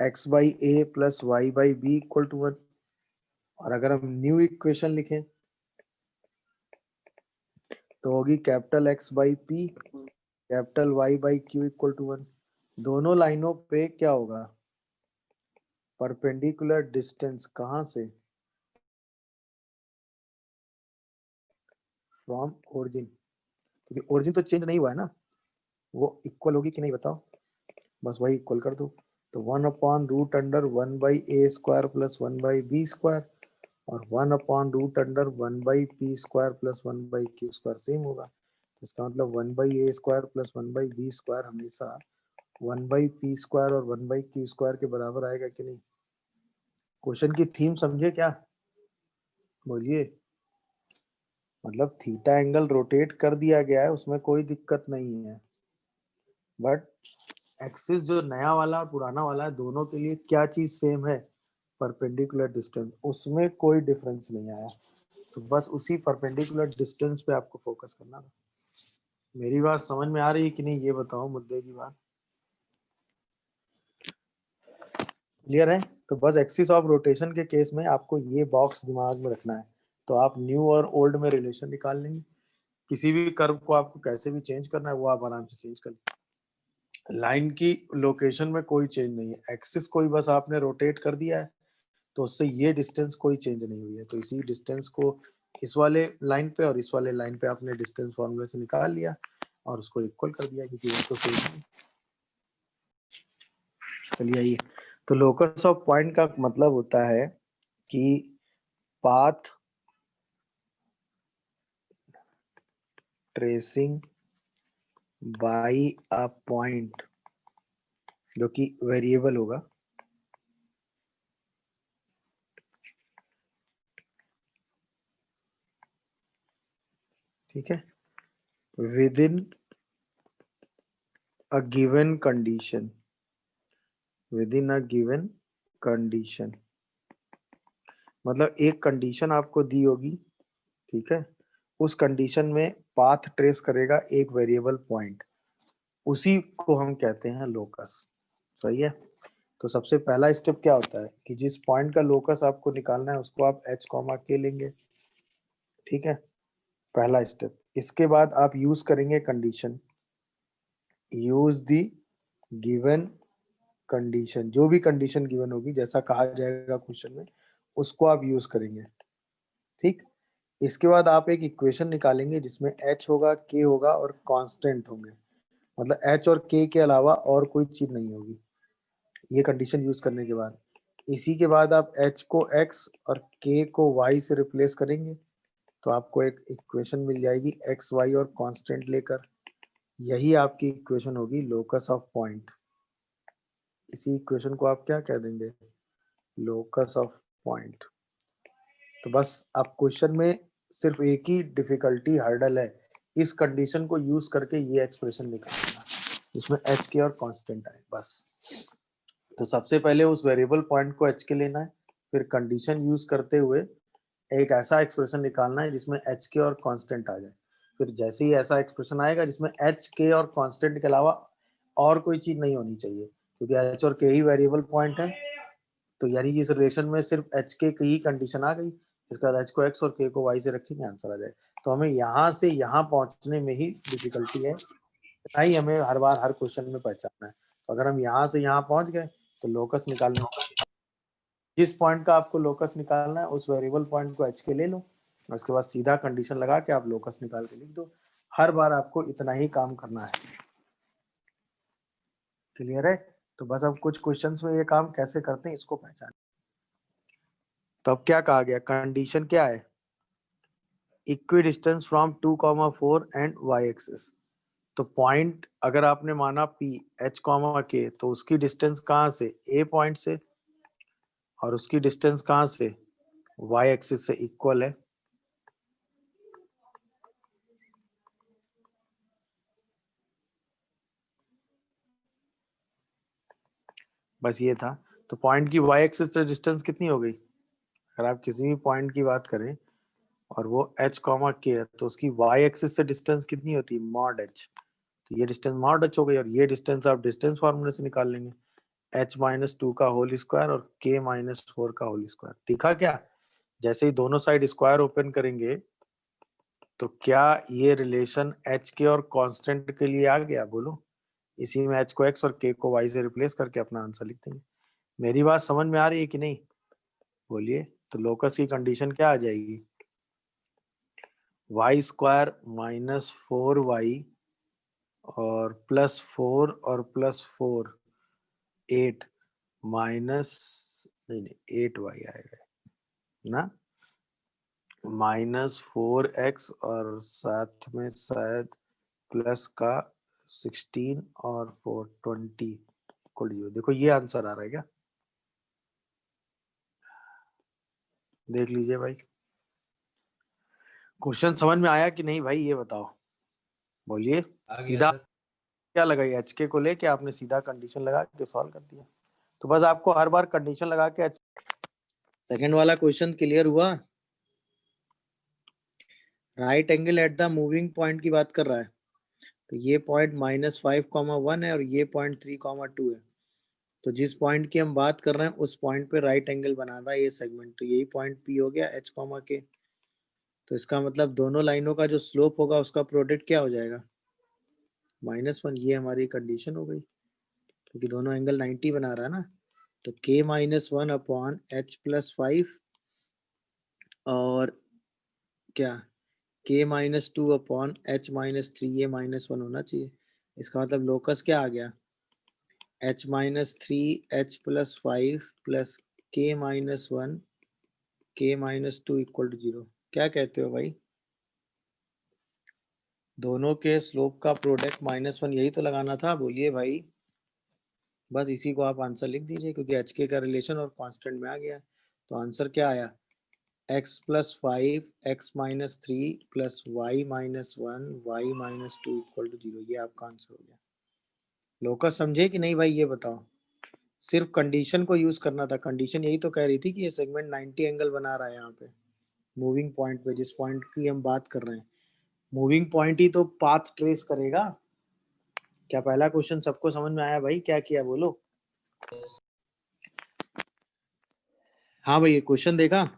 x by a plus y by b equal to 1। और अगर हम न्यू इक्वेशन लिखें तो होगी capital X by p capital Y by q equal to 1। दोनों लाइनों पे क्या होगा, परपेंडिकुलर डिस्टेंस कहां से, फ्रॉम ओरिजिन। क्योंकि ओरिजिन तो चेंज नहीं हुआ है ना, वो इक्वल होगी कि नहीं बताओ, बस वही इक्वल कर दो। तो 1/√1/a² प्लस 1/b² और 1/√1/p² प्लस 1/q² सेम होगा। तो इसका मतलब 1/a² प्लस 1/b² हमेशा 1/p² और 1/q² के बराबर आएगा कि नहीं। क्वेश्चन की थीम समझे क्या, बोलिए। मतलब थीटा एंगल रोटेट कर दिया गया है, उसमें कोई दिक्कत नहीं है, बट एक्सिस जो नया वाला और पुराना वाला है दोनों के लिए क्या चीज सेम है, परपेंडिकुलर डिस्टेंस, उसमें कोई डिफरेंस नहीं आया। तो बस उसी परपेंडिकुलर डिस्टेंस पे आपको फोकस करना था। मेरी बात समझ में आ रही है कि नहीं, ये बताओ मुद्दे की बात क्लियर है। तो बस एक्सिस ऑफ रोटेशन के केस में आपको ये बॉक्स दिमाग में रखना है, तो आप न्यू और ओल्ड में रिलेशन निकाल लेंगे। किसी भी कर्व को आपको कैसे भी चेंज करना है वो आप आराम से चेंज कर लेंगे। लाइन की लोकेशन में कोई चेंज नहीं है, एक्सिस कोई बस आपने रोटेट कर दिया है, तो उससे ये डिस्टेंस कोई चेंज नहीं हुई है। तो इसी डिस्टेंस को इस वाले लाइन पे और इस वाले लाइन पे आपने डिस्टेंस फॉर्मूले से निकाल लिया और उसको इक्वल कर दिया, क्योंकि वो तो सेम है। चलिए आइए, तो लोकस ऑफ पॉइंट का मतलब होता है कि path tracing by a point जो कि वेरिएबल होगा, ठीक है, within a given condition, within a given condition. मतलब एक कंडीशन आपको दी होगी, ठीक है, उस कंडीशन में पाथ ट्रेस करेगा एक वेरिएबल पॉइंट, उसी को हम कहते हैं लोकस। सही है। तो सबसे पहला स्टेप क्या होता है कि जिस पॉइंट का लोकस आपको निकालना है उसको आप h कॉमा के लेंगे, ठीक है, पहला स्टेप। इसके बाद आप यूज करेंगे condition, use the given condition, जो भी कंडीशन गिवन होगी जैसा कहा जाएगा क्वेश्चन में उसको आप यूज करेंगे, ठीक। इसके बाद आप एक इक्वेशन निकालेंगे जिसमें h होगा, k होगा और कांस्टेंट होंगे, मतलब h और k के अलावा और कोई चीज नहीं होगी ये कंडीशन यूज करने के बाद। इसी के बाद आप h को x और k को y से रिप्लेस करेंगे, तो आपको एक इक्वेशन मिल जाएगी x y और कांस्टेंट लेकर। यही आपकी इक्वेशन होगी लोकस ऑफ पॉइंट। इसी इक्वेशन को आप क्या कह देंगे, लोकस ऑफ पॉइंट। तो बस आप क्वेश्चन में सिर्फ एक ही डिफिकल्टी हर्डल है, इस कंडीशन को यूज करके ये एक्सप्रेशन निकालना जिसमें एच के और कांस्टेंट आए, बस। तो सबसे पहले उस वेरिएबल पॉइंट को एच के लेना है, फिर कंडीशन यूज करते हुए एक ऐसा एक्सप्रेशन निकालना है जिसमें एच के और कांस्टेंट आ जाए। फिर जैसे ही ऐसा एक्सप्रेशन आएगा जिसमें एच के और कांस्टेंट के अलावा और कोई चीज नहीं होनी चाहिए, क्योंकि एच और के ही वेरिएबल पॉइंट है, तो यानी कि इस रिलेशन में सिर्फ एच के की ही कंडीशन आ गई, इसके बाद एच को एक्स और के को वाई से रखेंगे, आंसर आ जाए। तो हमें यहाँ से यहाँ पहुंचने में ही डिफिकल्टी है, इतना ही हमें हर बार हर क्वेश्चन में पहचानना है। तो अगर हम यहाँ से यहाँ पहुंच गए तो लोकस निकालने, जिस पॉइंट का आपको लोकस निकालना है उस वेरिएबल पॉइंट को एच के ले लो, उसके बाद सीधा कंडीशन लगा के आप लोकस निकाल के लिख दो। हर बार आपको इतना ही काम करना है, क्लियर है। तो बस अब कुछ क्वेश्चंस में ये काम कैसे करते हैं इसको पहचान। तो अब क्या कहा गया, कंडीशन क्या है, equi distance from 2,4 and y axis. तो पॉइंट अगर आपने माना P h k, तो उसकी डिस्टेंस कहाँ से, A पॉइंट से, और उसकी डिस्टेंस कहाँ से, y एक्सिस से इक्वल है। बस ये था। तो पॉइंट की y एक्सिस से डिस्टेंस कितनी हो गई, अगर आप किसी भी पॉइंट की बात करें और वो h k है तो उसकी y एक्सिस से डिस्टेंस कितनी होती है, मॉड h। तो ये डिस्टेंस वहां टच हो गई, और ये डिस्टेंस आप डिस्टेंस फार्मूले से निकाल लेंगे, h-2 का होल स्क्वायर और k-4 का होल स्क्वायर। दिखा क्या? जैसे ही दोनों साइड स्क्वायर ओपन करेंगे तो क्या ये रिलेशन h के और कांस्टेंट के लिए आ गया? बोलो। इसी में h को x और k को y से रिप्लेस करके अपना आंसर लिख देंगे। मेरी बात समझ में आ रही है कि नहीं? बोलिए। तो लोकस की कंडीशन क्या आ जाएगी? y स्क्वायर माइनस 4y और +4 और +4 8 माइनस, नहीं नहीं 8y आएगा ना, -4x और साथ में शायद प्लस का 16 और 4 20 इक्वल 0। देखो ये आंसर आ रहा है क्या? देख लीजिए भाई, क्वेश्चन समझ में आया कि नहीं भाई, ये बताओ। बोलिए। सीधा क्या लगाई, एच के को लेके आपने सीधा कंडीशन लगा के सॉल्व कर दिया। तो बस आपको हर बार कंडीशन लगा के सेकंड वाला क्वेश्चन क्लियर हुआ? Right angle at the moving point की बात कर रहा है। तो ये पॉइंट -5,1 है और ये पॉइंट 3,2 है। तो जिस पॉइंट की हम बात कर रहे हैं उस पॉइंट पे राइट एंगल बना था ये सेगमेंट। तो यही पॉइंट पी हो गया h, के। तो इसका मतलब दोनों लाइनों का जो स्लोप होगा उसका प्रोडक्ट क्या हो जाएगा? -1। ये हमारी कंडीशन हो गई क्योंकि दोनों एंगल 90 बना रहा है ना। तो k-1 अपॉन h+5 और क्या k-2 अपॉन h-3, ये -1 होना चाहिए। इसका मतलब लोकस क्या आ गया? h-3 h+5 plus k-1 k-2 equal to 0। क्या कहते हो भाई? दोनों के स्लोप का प्रोडक्ट -1, यही तो लगाना था। बोलिए भाई। बस इसी को आप आंसर लिख दीजिए क्योंकि एच के का रिलेशन और कांस्टेंट में आ गया। तो आंसर क्या आया? x+5 x-3 plus y-1 y-2 equal to 0। ये आपका आंसर हो गया। लोकस समझे कि नहीं भाई, ये बताओ। सिर्फ कंडीशन को यूज करना था। कंडीशन यही तो कह रही थी कि ये सेगमेंट 90 एंगल बना रहा है यहाँ पे मूविंग पॉइंट पे, जिस पॉइंट की हम बात कर रहे हैं। मूविंग पॉइंट ही तो पाथ ट्रेस करेगा। क्या पहला क्वेश्चन सबको समझ में आया भाई? क्या किया बोलो। हाँ भाई, ये क्वेश्चन देखा।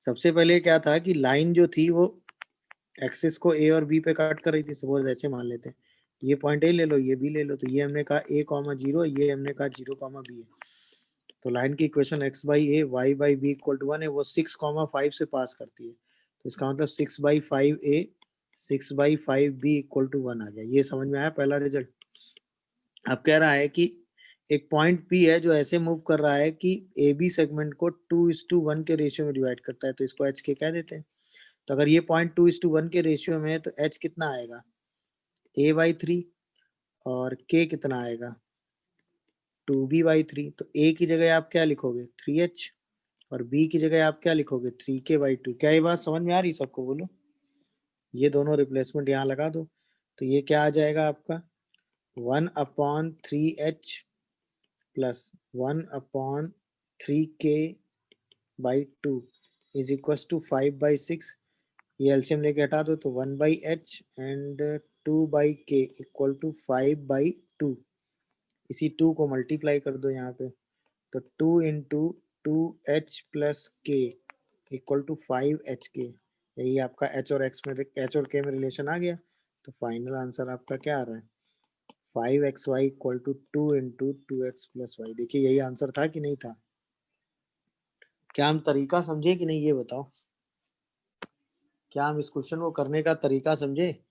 सबसे पहले क्या था कि लाइन जो थी वो एक्सिस को ए और बी पे काट कर रही थी। सपोज ऐसे मान लेते हैं, ये पॉइंट ए ले लो, ये बी ले लो। तो ये हमने कहा a, 0, ये हमने कहा 0, b है। तो लाइन की equation x/a y/b equal to 1 है, वो 6,5 से पास करती है। तो इसका मतलब 6/5a 6/5b इक्वल टू 1 आ गया। ये समझ में आया पहला रिजल्ट। अब कह रहा है कि एक पॉइंट P है जो ऐसे मूव कर रहा है कि ए बी सेगमेंट को 2:1 के रेशियो में डिवाइड करता है। तो इसको एच के कह देते हैं। तो अगर ये पॉइंट 2:1 के रेशियो में है तो एच कितना आएगा? a/3 और k कितना आएगा? 2b/3। तो a की जगह आप क्या लिखोगे? 3h और b की जगह आप क्या लिखोगे? 3k/2। क्या ये बात समझ में आ रही सबको? बोलो। ये दोनों रिप्लेसमेंट यहाँ लगा दो। तो ये क्या आ जाएगा आपका? 1/3h plus 1/3k/2 is equal to 5/6। ये एलसीएम लेके हटा दो तो 1/h and 2/k equal to 5/2। इसी 2 को मल्टीप्लाई कर दो यहाँ पे। तो 2 इंटू 2h प्लस के इक्वल टू 5hk। यही आपका h और x में, h और k में रिलेशन आ गया। तो फाइनल आंसर आपका क्या आ रहा है? 5xy equal to 2 into 2x plus y. देखिए यही आंसर था कि नहीं था? क्या हम तरीका समझे कि नहीं, ये बताओ। क्या हम इस क्वेश्चन को करने का तरीका समझे?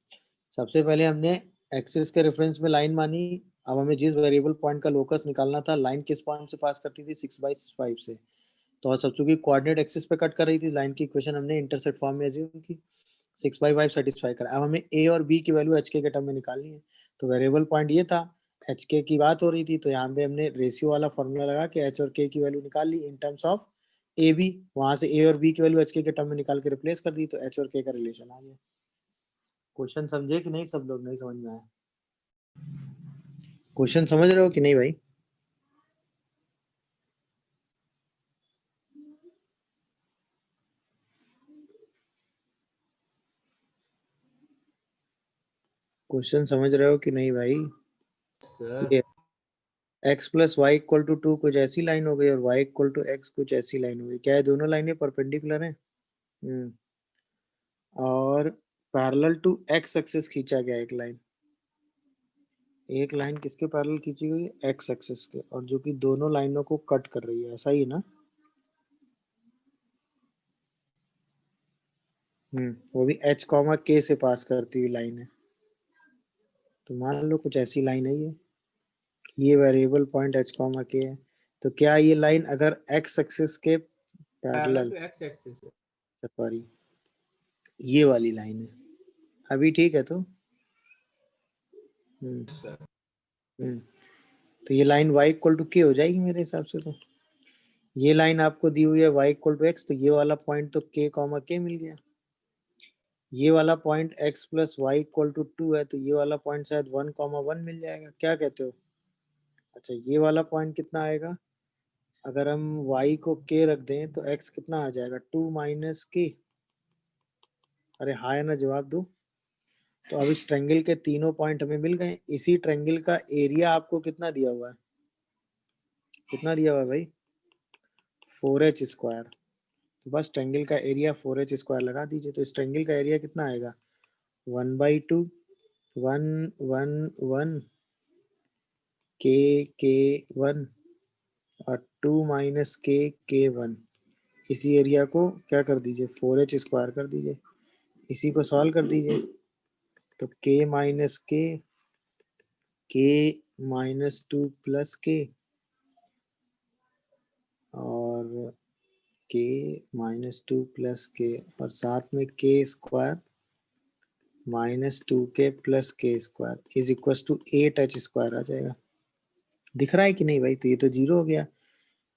सबसे पहले हमने एक्सिस के रेफरेंस में लाइन मानी। अब हमें जिस वेरिएबल पॉइंट का लोकस निकालना था, लाइन किस पॉइंट से पास करती थी? 6/5 से। तो सब चूंकि कोऑर्डिनेट एक्सिस पे कट कर रही थी, लाइन की इक्वेशन हमने इंटरसेप्ट फॉर्म में एज्यूम की। 6/5 सेटिस्फाई करा। अब हमें ए और बी की वैल्यू एच के टर्म में निकालनी है। तो वेरिएबल पॉइंट ये था, एच के की बात हो रही थी, तो यहाँ पे हमने रेशियो वाला फॉर्मूला लगा के एच और के की वैल्यू निकाल ली in terms of A B. वहां से ए और बी की वैल्यू एच के टर्म में निकाल के रिप्लेस कर दी, तो एच और के का रिलेशन आ गया। क्वेश्चन समझे कि नहीं? सब लोग नहीं समझ में आया? क्वेश्चन समझ रहे हो कि नहीं भाई? क्वेश्चन समझ रहे हो कि नहीं भाई? सर ये x plus y equal to 2 कुछ ऐसी लाइन हो गई और y इक्वल टू x कुछ ऐसी लाइन हो गई। क्या है, दोनों लाइनें परपेंडिकुलर हैं? और पैरेलल टू x एक्सिस खींचा गया एक लाइन। एक लाइन किसके पैरेलल खींची गई है? x एक्सिस के, और जो कि दोनों लाइनों को कट कर रही है, ऐसा ही ना? वो भी h कॉमा k से पास करती हुई लाइन है। तो मान लो कुछ ऐसी लाइन है ये variable point h comma k है। तो क्या ये लाइन अगर x एक्सिस के पैरेलल, एक्स एक्सिस है। सॉरी ये वाली लाइन है, अभी ठीक है? तो सर तो ये line y equal to k हो जाएगी मेरे हिसाब से। तो ये लाइन आपको दी हुई है y इक्वल टू x, तो ये वाला पॉइंट तो k कॉमा k मिल गया। ये वाला point x plus y equal to 2 है, तो ये वाला पॉइंट शायद 1 कॉमा 1 मिल जाएगा। क्या कहते हो? अच्छा, ये वाला पॉइंट कितना आएगा? अगर हम y को k रख दें तो x कितना आ जाएगा? 2 माइनस k। अरे हाँ है ना, जवाब दो। तो अब इस ट्रायंगल के तीनों पॉइंट हमें मिल गए। इसी ट्रायंगल का एरिया आपको कितना दिया हुआ है? कितना दिया हुआ है भाई? 4h square. तो बस ट्रायंगल का एरिया 4h स्क्वायर लगा दीजिए। तो इस ट्रायंगल का एरिया कितना आएगा? 1/2 1 1 1 k 1 और 2 माइनस k 1। इसी एरिया को क्या कर दीजिए? 4h स्क्वायर कर दीजिए। इसी को सॉल्व कर दीजिए। तो k minus k minus 2 plus k और k माइनस 2 प्लस k और साथ में k square minus 2k plus k square is equal to 8h square आ जाएगा। दिख रहा है कि नहीं भाई? तो ये तो जीरो हो गया।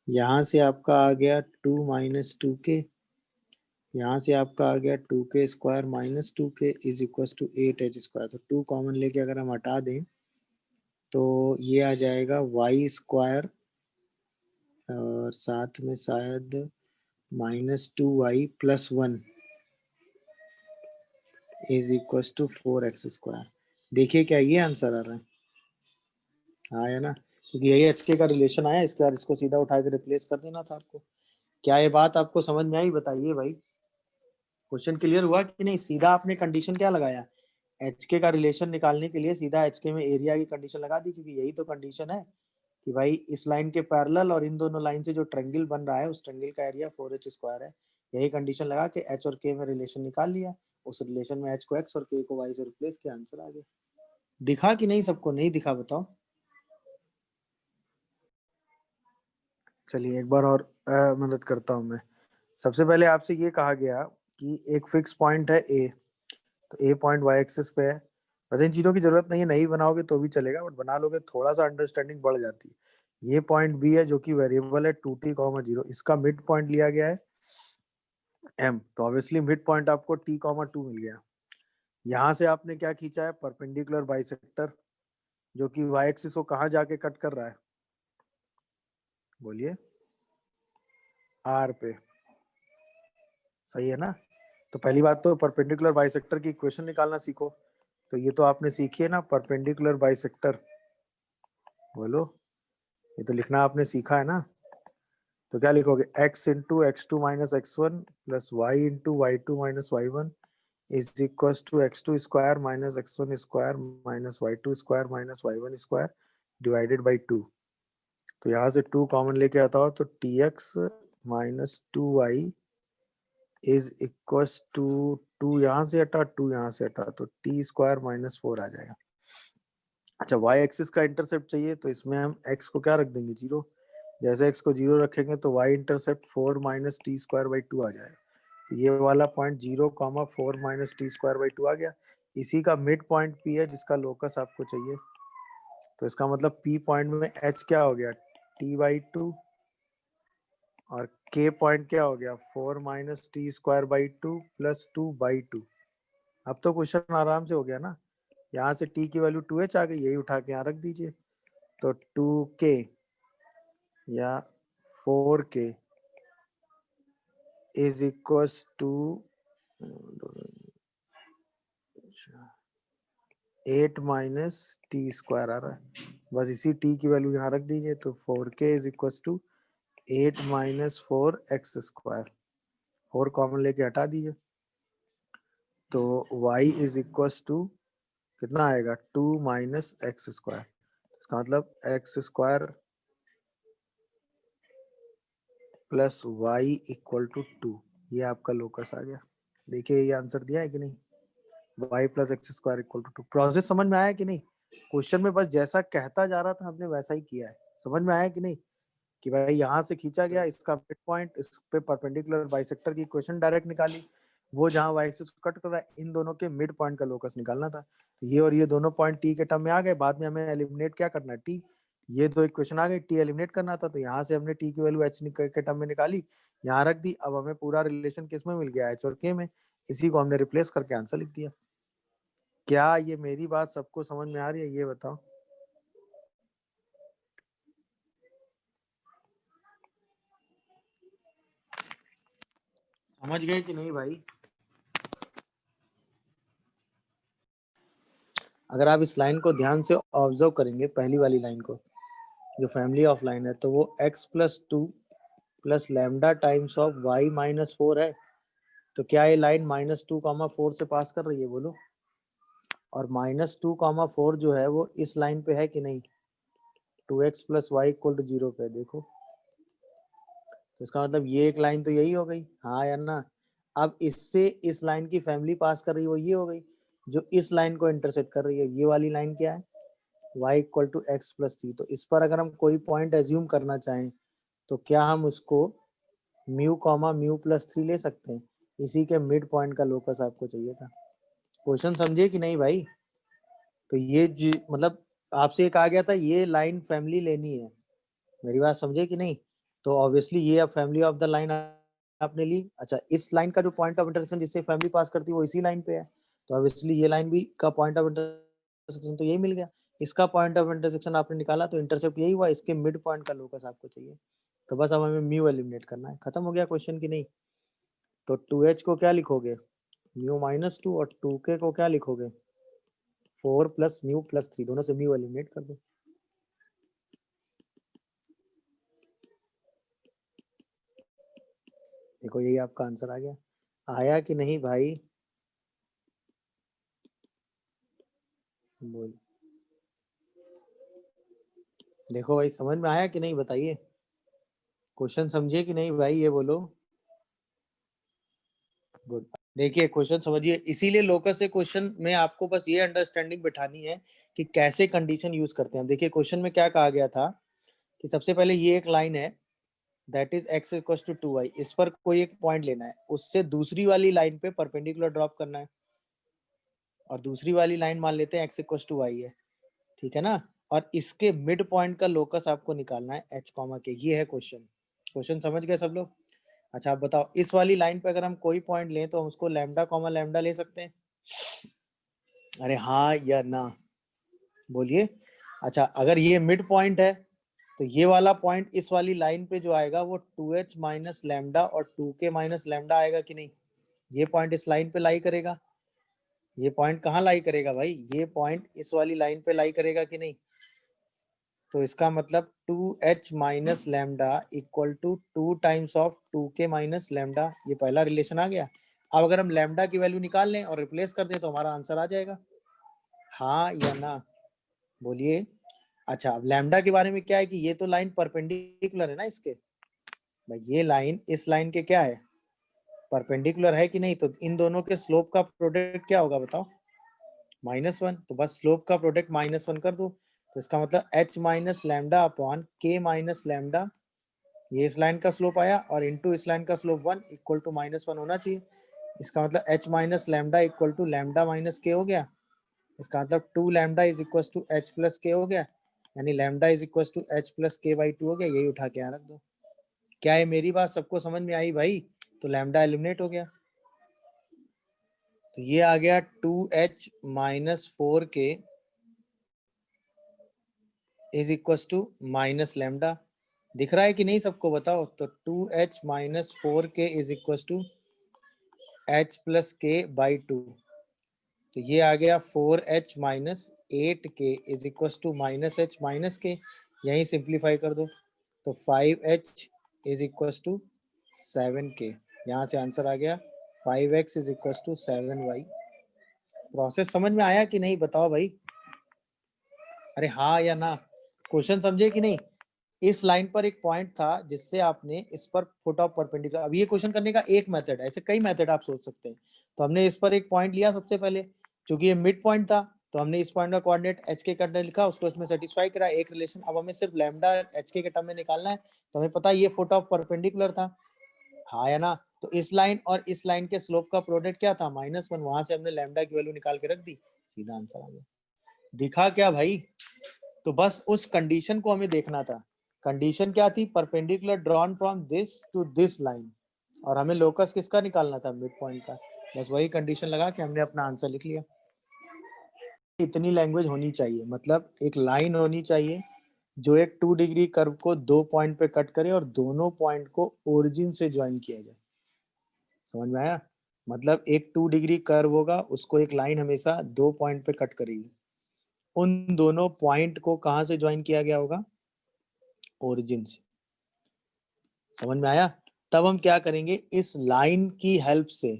यहाँ से आपका आ गया 2 माइनस 2k, यहाँ से आपका आ गया 2k square minus 2k is equal to 8h square. तो 2 कॉमन लेके अगर हम हटा दें तो ये आ जाएगा y स्क्वायर और साथ में शायद minus 2y plus 1 is equal to 4x square. देखिए क्या ये आंसर आ रहा है? हाँ है ना, क्योंकि यही एच के का रिलेशन आया। इसके बाद इसको सीधा उठा के रिप्लेस कर देना था आपको। क्या ये बात आपको समझ में आई? बताइए भाई, क्वेश्चन क्लियर हुआ कि नहीं? सीधा आपने कंडीशन क्या लगाया? एच के का रिलेशन निकालने के लिए सीधा एच के में एरिया की कंडीशन लगा दी, क्योंकि यही तो कंडीशन है कि भाई इस लाइन के पैरेलल और इन दोनों लाइन से जो ट्रायंगल बन रहा है उस ट्रायंगल का एरिया 4h स्क्वायर है। यही कंडीशन लगा के एच और के में रिलेशन निकाल लिया। उस रिलेशन में एच को एक्स और के को वाई से रिप्लेस किया, आंसर आ गया। दिखा कि नहीं? सबको नहीं दिखा बताओ। चलिए एक बार और मदद करता हूँ मैं। सबसे पहले आपसे ये कहा गया कि एक फिक्स पॉइंट है ए, तो ए पॉइंट वाई एक्सिस पे है। वैसे इन चीजों की जरूरत नहीं है, नहीं बनाओगे तो भी चलेगा, बट बना लोगे थोड़ा सा अंडरस्टैंडिंग बढ़ जाती है। ये पॉइंट बी है जो कि वेरिएबल है 2t, 0। इसका मिड पॉइंट लिया गया है एम, तो ऑब्वियसली मिड पॉइंट आपको t, 2 मिल गया। यहाँ से आपने क्या खींचा है? परपेंडिकुलर बाइसेक्टर, जो कि वाई एक्सिस को कहाँ जाके कट कर रहा है? बोलिए। आर पे, सही है ना? तो पहली बात तो परपेंडिकुलर बाइसेक्टर की इक्वेशन निकालना सीखो। तो ये तो आपने सीखी है ना, परपेंडिकुलर बाइसेक्टर। बोलो, ये तो लिखना आपने सीखा है ना? तो क्या लिखोगे? x into x2 minus x1 plus y into y2 minus y1 is equal to x2 square minus x1 square minus y2 square minus y1 square divided by 2। तो यहाँ से 2 कॉमन लेके आता हो तो tx minus 2y is equal to 2 यहाँ से हटा 2 यहाँ से हटा तो t स्क्वायर माइनस 4 आ जाएगा। अच्छा, y एक्सिस का इंटरसेप्ट चाहिए तो इसमें हम x को क्या रख देंगे? 0। जैसे x को 0 रखेंगे तो y intercept 4 minus T square by 2 आ जाएगा। तो ये वाला point 0, 4 minus T square by 2 आ गया। इसी का मिड पॉइंट p है जिसका लोकस आपको चाहिए। तो इसका मतलब p पॉइंट में h क्या हो गया? t/2 और k पॉइंट क्या हो गया? 4 minus T square by 2 plus 2/2। अब तो क्वेश्चन आराम से हो गया ना। यहाँ से t की वैल्यू 2h आ गई, यही उठा के यहाँ रख दीजिए। तो 2k या 4k is equal to 8 minus T square आ रहा है, बस इसी टी की वैल्यू यहाँ रख दीजिए। तो 4k is equal to 8 minus 4x square, 4 common लेके हटा दीजिए। तो y इज इक्वल टू कितना आएगा, 2 माइनस एक्स स्क्वायर। इसका मतलब x square plus y equal to 2, ये आपका लोकस आ गया। देखिए ये आंसर दिया है कि नहीं, y plus x square equal to 2। Process समझ में आया कि नहीं? क्वेश्चन में बस जैसा कहता जा रहा था हमने वैसा ही किया है। समझ में आया कि नहीं कि भाई यहाँ से खींचा गया, इसका मिड पॉइंट, इस पे परपेंडिकुलर बाइसेक्टर की इक्वेशन डायरेक्ट निकाली, वो जहाँ y एक्सिस को कट कर रहा है इन दोनों के मिड पॉइंट का लोकस निकालना था। तो ये और ये दोनों पॉइंट t के टर्म में आ गए, बाद में हमें एलिमिनेट क्या करना है, t। ये दो इक्वेशन आ गई, t एलिमिनेट करना था, तो यहाँ से हमने t की वैल्यू h के टर्म में निकाली, यहाँ रख दी। अब हमें पूरा रिलेशन किस में मिल गया, h और k में। इसी को हमने रिप्लेस करके आंसर लिख दिया। क्या ये मेरी बात सबको समझ में आ रही है, ये बताओ। समझ गए कि नहीं भाई? अगर आप इस लाइन को ध्यान से ऑब्जर्व करेंगे, पहली वाली लाइन को, जो फैमिली ऑफ लाइन है, तो वो x plus 2 plus lambda times of y minus 4 है। तो क्या ये लाइन -2, 4 से पास कर रही है, बोलो? और -2, 4 जो है वो इस लाइन पे है कि नहीं, 2x plus y equal to 0 पे, देखो। तो इसका मतलब ये एक लाइन तो यही हो गई, हाँ या ना? अब इससे इस लाइन की फैमिली पास कर रही है, वो ये हो गई। जो इस लाइन को इंटरसेक्ट कर रही है, ये वाली लाइन क्या है, y equal to x plus 3। तो इस पर अगर हम कोई पॉइंट एज्यूम करना चाहें, तो क्या हम उसको म्यू प्लस 3 ले सकते हैं? इसी के मिड पॉइंट का लोकस आपको चाहिए था। क्वेश्चन समझे कि नहीं भाई? तो ये मतलब आपसे एक आ गया था, ये लाइन फैमिली लेनी है, मेरी बात समझे कि नहीं? तो ऑब्वियसली ये अब फैमिली ऑफ द लाइन आपने ली। अच्छा, इस लाइन का जो पॉइंट ऑफ इंटरसेक्शन जिससे फैमिली पास करती है वो इसी लाइन पे है, तो ऑब्वियसली ये लाइन भी का पॉइंट ऑफ इंटरसेक्शन तो यही मिल गया। इसका पॉइंट ऑफ इंटरसेक्शन आपने निकाला, तो इंटरसेप्ट यही हुआ, इसके मिड पॉइंट का लोकस आपको चाहिए। तो बस अब हमें म्यू एलिमिनेट करना है, खत्म हो गया क्वेश्चन की नहीं? तो 2h को क्या लिखोगे, म्यू-2, और 2k को क्या लिखोगे, 4 प्लस म्यू प्लस 3, दोनों से म्यू एलिमिनेट कर दो। देखो यही आपका आंसर आ गया। आया कि नहीं भाई? बोल, देखो भाई समझ में आया कि नहीं, बताइए। क्वेश्चन समझिए कि नहीं भाई, ये बोलो। गुड। देखिए क्वेश्चन समझिए, इसीलिए लोकस से क्वेश्चन में आपको बस ये अंडरस्टैंडिंग बिठानी है कि कैसे कंडीशन यूज करते हैं। देखिए क्वेश्चन में क्या कहा गया था कि सबसे पहले ये एक लाइन है, that is x equal to 2y, इस पर कोई एक पॉइंट लेना है, उससे दूसरी वाली लाइन पे परपेंडिकुलर ड्रॉप करना है, और दूसरी वाली लाइन मान लेते हैं x इक्वल टू y है, ठीक है ना? और इसके मिड पॉइंट का लोकस आपको निकालना है h कॉमा के। ये है क्वेश्चन। क्वेश्चन समझ गए सब लोग? अच्छा आप बताओ, इस वाली लाइन पे अगर हम कोई पॉइंट लें तो हम उसको लैम्डा कॉमा लैम्डा ले सकते हैं? अरे हाँ या ना, बोलिए। अच्छा अगर ये मिड पॉइंट है, तो ये वाला पॉइंट इस वाली लाइन पे जो आएगा वो 2h माइनस लैम्डा और 2k माइनस लैम्डा आएगा कि नहीं? ये पॉइंट इस लाइन पे लाई करेगा। ये पॉइंट कहाँ लाई करेगा भाई, ये पॉइंट इस वाली लाइन पे लाई करेगा कि नहीं? तो इसका मतलब 2h minus lambda equal to 2 times of 2k minus lambda, ये पहला रिलेशन आ गया। अब अगर हम लैम्डा की वैल्यू निकाल लें और रिप्लेस कर दें तो हमारा आंसर आ जाएगा, हाँ या ना, बोलिए। अच्छा अब लैम्डा के बारे में क्या है कि ये तो लाइन परपेंडिकुलर है ना इसके, भाई ये लाइन इस लाइन के क्या है, परपेंडिकुलर है कि नहीं? तो इन दोनों के स्लोप का प्रोडक्ट क्या होगा बताओ, -1। तो बस स्लोप का प्रोडक्ट -1 कर दो। तो इसका मतलब h minus lambda upon k minus lambda, ये इस लाइन का स्लोप आया, और इनटू इस लाइन का स्लोप 1 इक्वल टू -1 होना चाहिए। इसका मतलब h minus lambda equal to lambda minus k हो गया। इसका मतलब 2 लैम्डा is equal to h plus k हो गया, यानी lambda is equal to h plus k/2 हो गया। यही उठा के यहाँ रख दो। क्या ये मेरी बात सबको समझ में आई भाई? तो लैम्डा एलिमिनेट हो गया। तो ये आ गया 2h minus 4k is equal to minus lambda. दिख रहा है कि नहीं सबको, बताओ। तो 2h minus 4k is equal to h plus k/2। तो ये आ गया 4h minus 8k is equal to minus h minus k, यहीं सिंप्लीफाई कर दो तो 5h is equal to 7k, यहाँ से आंसर आ गया 5x is equal to 7y। Process समझ में आया कि नहीं बताओ भाई, अरे हाँ या ना, क्वेश्चन समझे कि नहीं। इस लाइन पर एक पॉइंट था जिससे आपने इस पर फुट ऑफ परपेंडिकुलर, अब ये क्वेश्चन करने का एक मेथड है, ऐसे कई मेथड आप सोच सकते हैं। तो हमने इस पर एक पॉइंट लिया सबसे पहले, क्योंकि ये मिड पॉइंट था तो हमने इस पॉइंट का कोऑर्डिनेट एच के करने लिखा, उसको इसमें सेटिस्फाई करा एक रिलेशन। अब हमें सिर्फ लैम्डा एच के टर्म में निकालना है, तो हमें पता है ये फुट ऑफ परपेंडिकुलर था, हाँ या ना। तो इस लाइन और इस लाइन के स्लोप का प्रोडक्ट क्या था -1, वहां से हमने लैम्डा की वैल्यू निकाल के रख दी, सीधा आंसर आ गया। दिखा क्या भाई, तो बस उस कंडीशन को हमें देखना था। कंडीशन क्या थी, perpendicular drawn from this to this line, और हमें लोकस किसका निकालना था, मिड पॉइंट का। बस वही कंडीशन लगा के हमने अपना आंसर लिख लिया। इतनी लैंग्वेज होनी चाहिए, मतलब एक लाइन होनी चाहिए जो एक 2 डिग्री कर्व को 2 पॉइंट पे कट करे और दोनों पॉइंट को ओरिजिन से ज्वाइन किया जाए। समझ में आया, मतलब एक 2 डिग्री कर्व होगा, उसको एक लाइन हमेशा 2 पॉइंट पे कट करेगी, उन दोनों पॉइंट को कहां से ज्वाइन किया गया होगा, ओरिजिन से। समझ में आया। तब हम क्या करेंगे, इस लाइन की हेल्प से,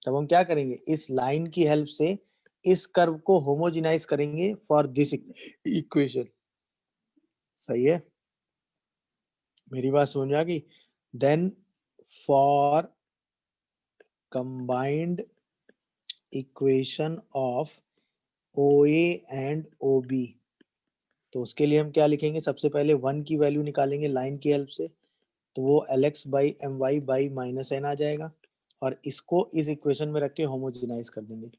तब हम क्या करेंगे, इस लाइन की हेल्प से इस कर्व को होमोजेनाइज करेंगे फॉर दिस इक्वेशन। सही है, मेरी बात समझ में आ गई। Then for combined equation of OA and OB, तो उसके लिए हम क्या लिखेंगे, सबसे पहले 1 की वैल्यू निकालेंगे लाइन की हेल्प से, तो वो LX by MY by -n आ जाएगा, और इसको इस इक्वेशन में रख के होमोजेनाइज कर देंगे।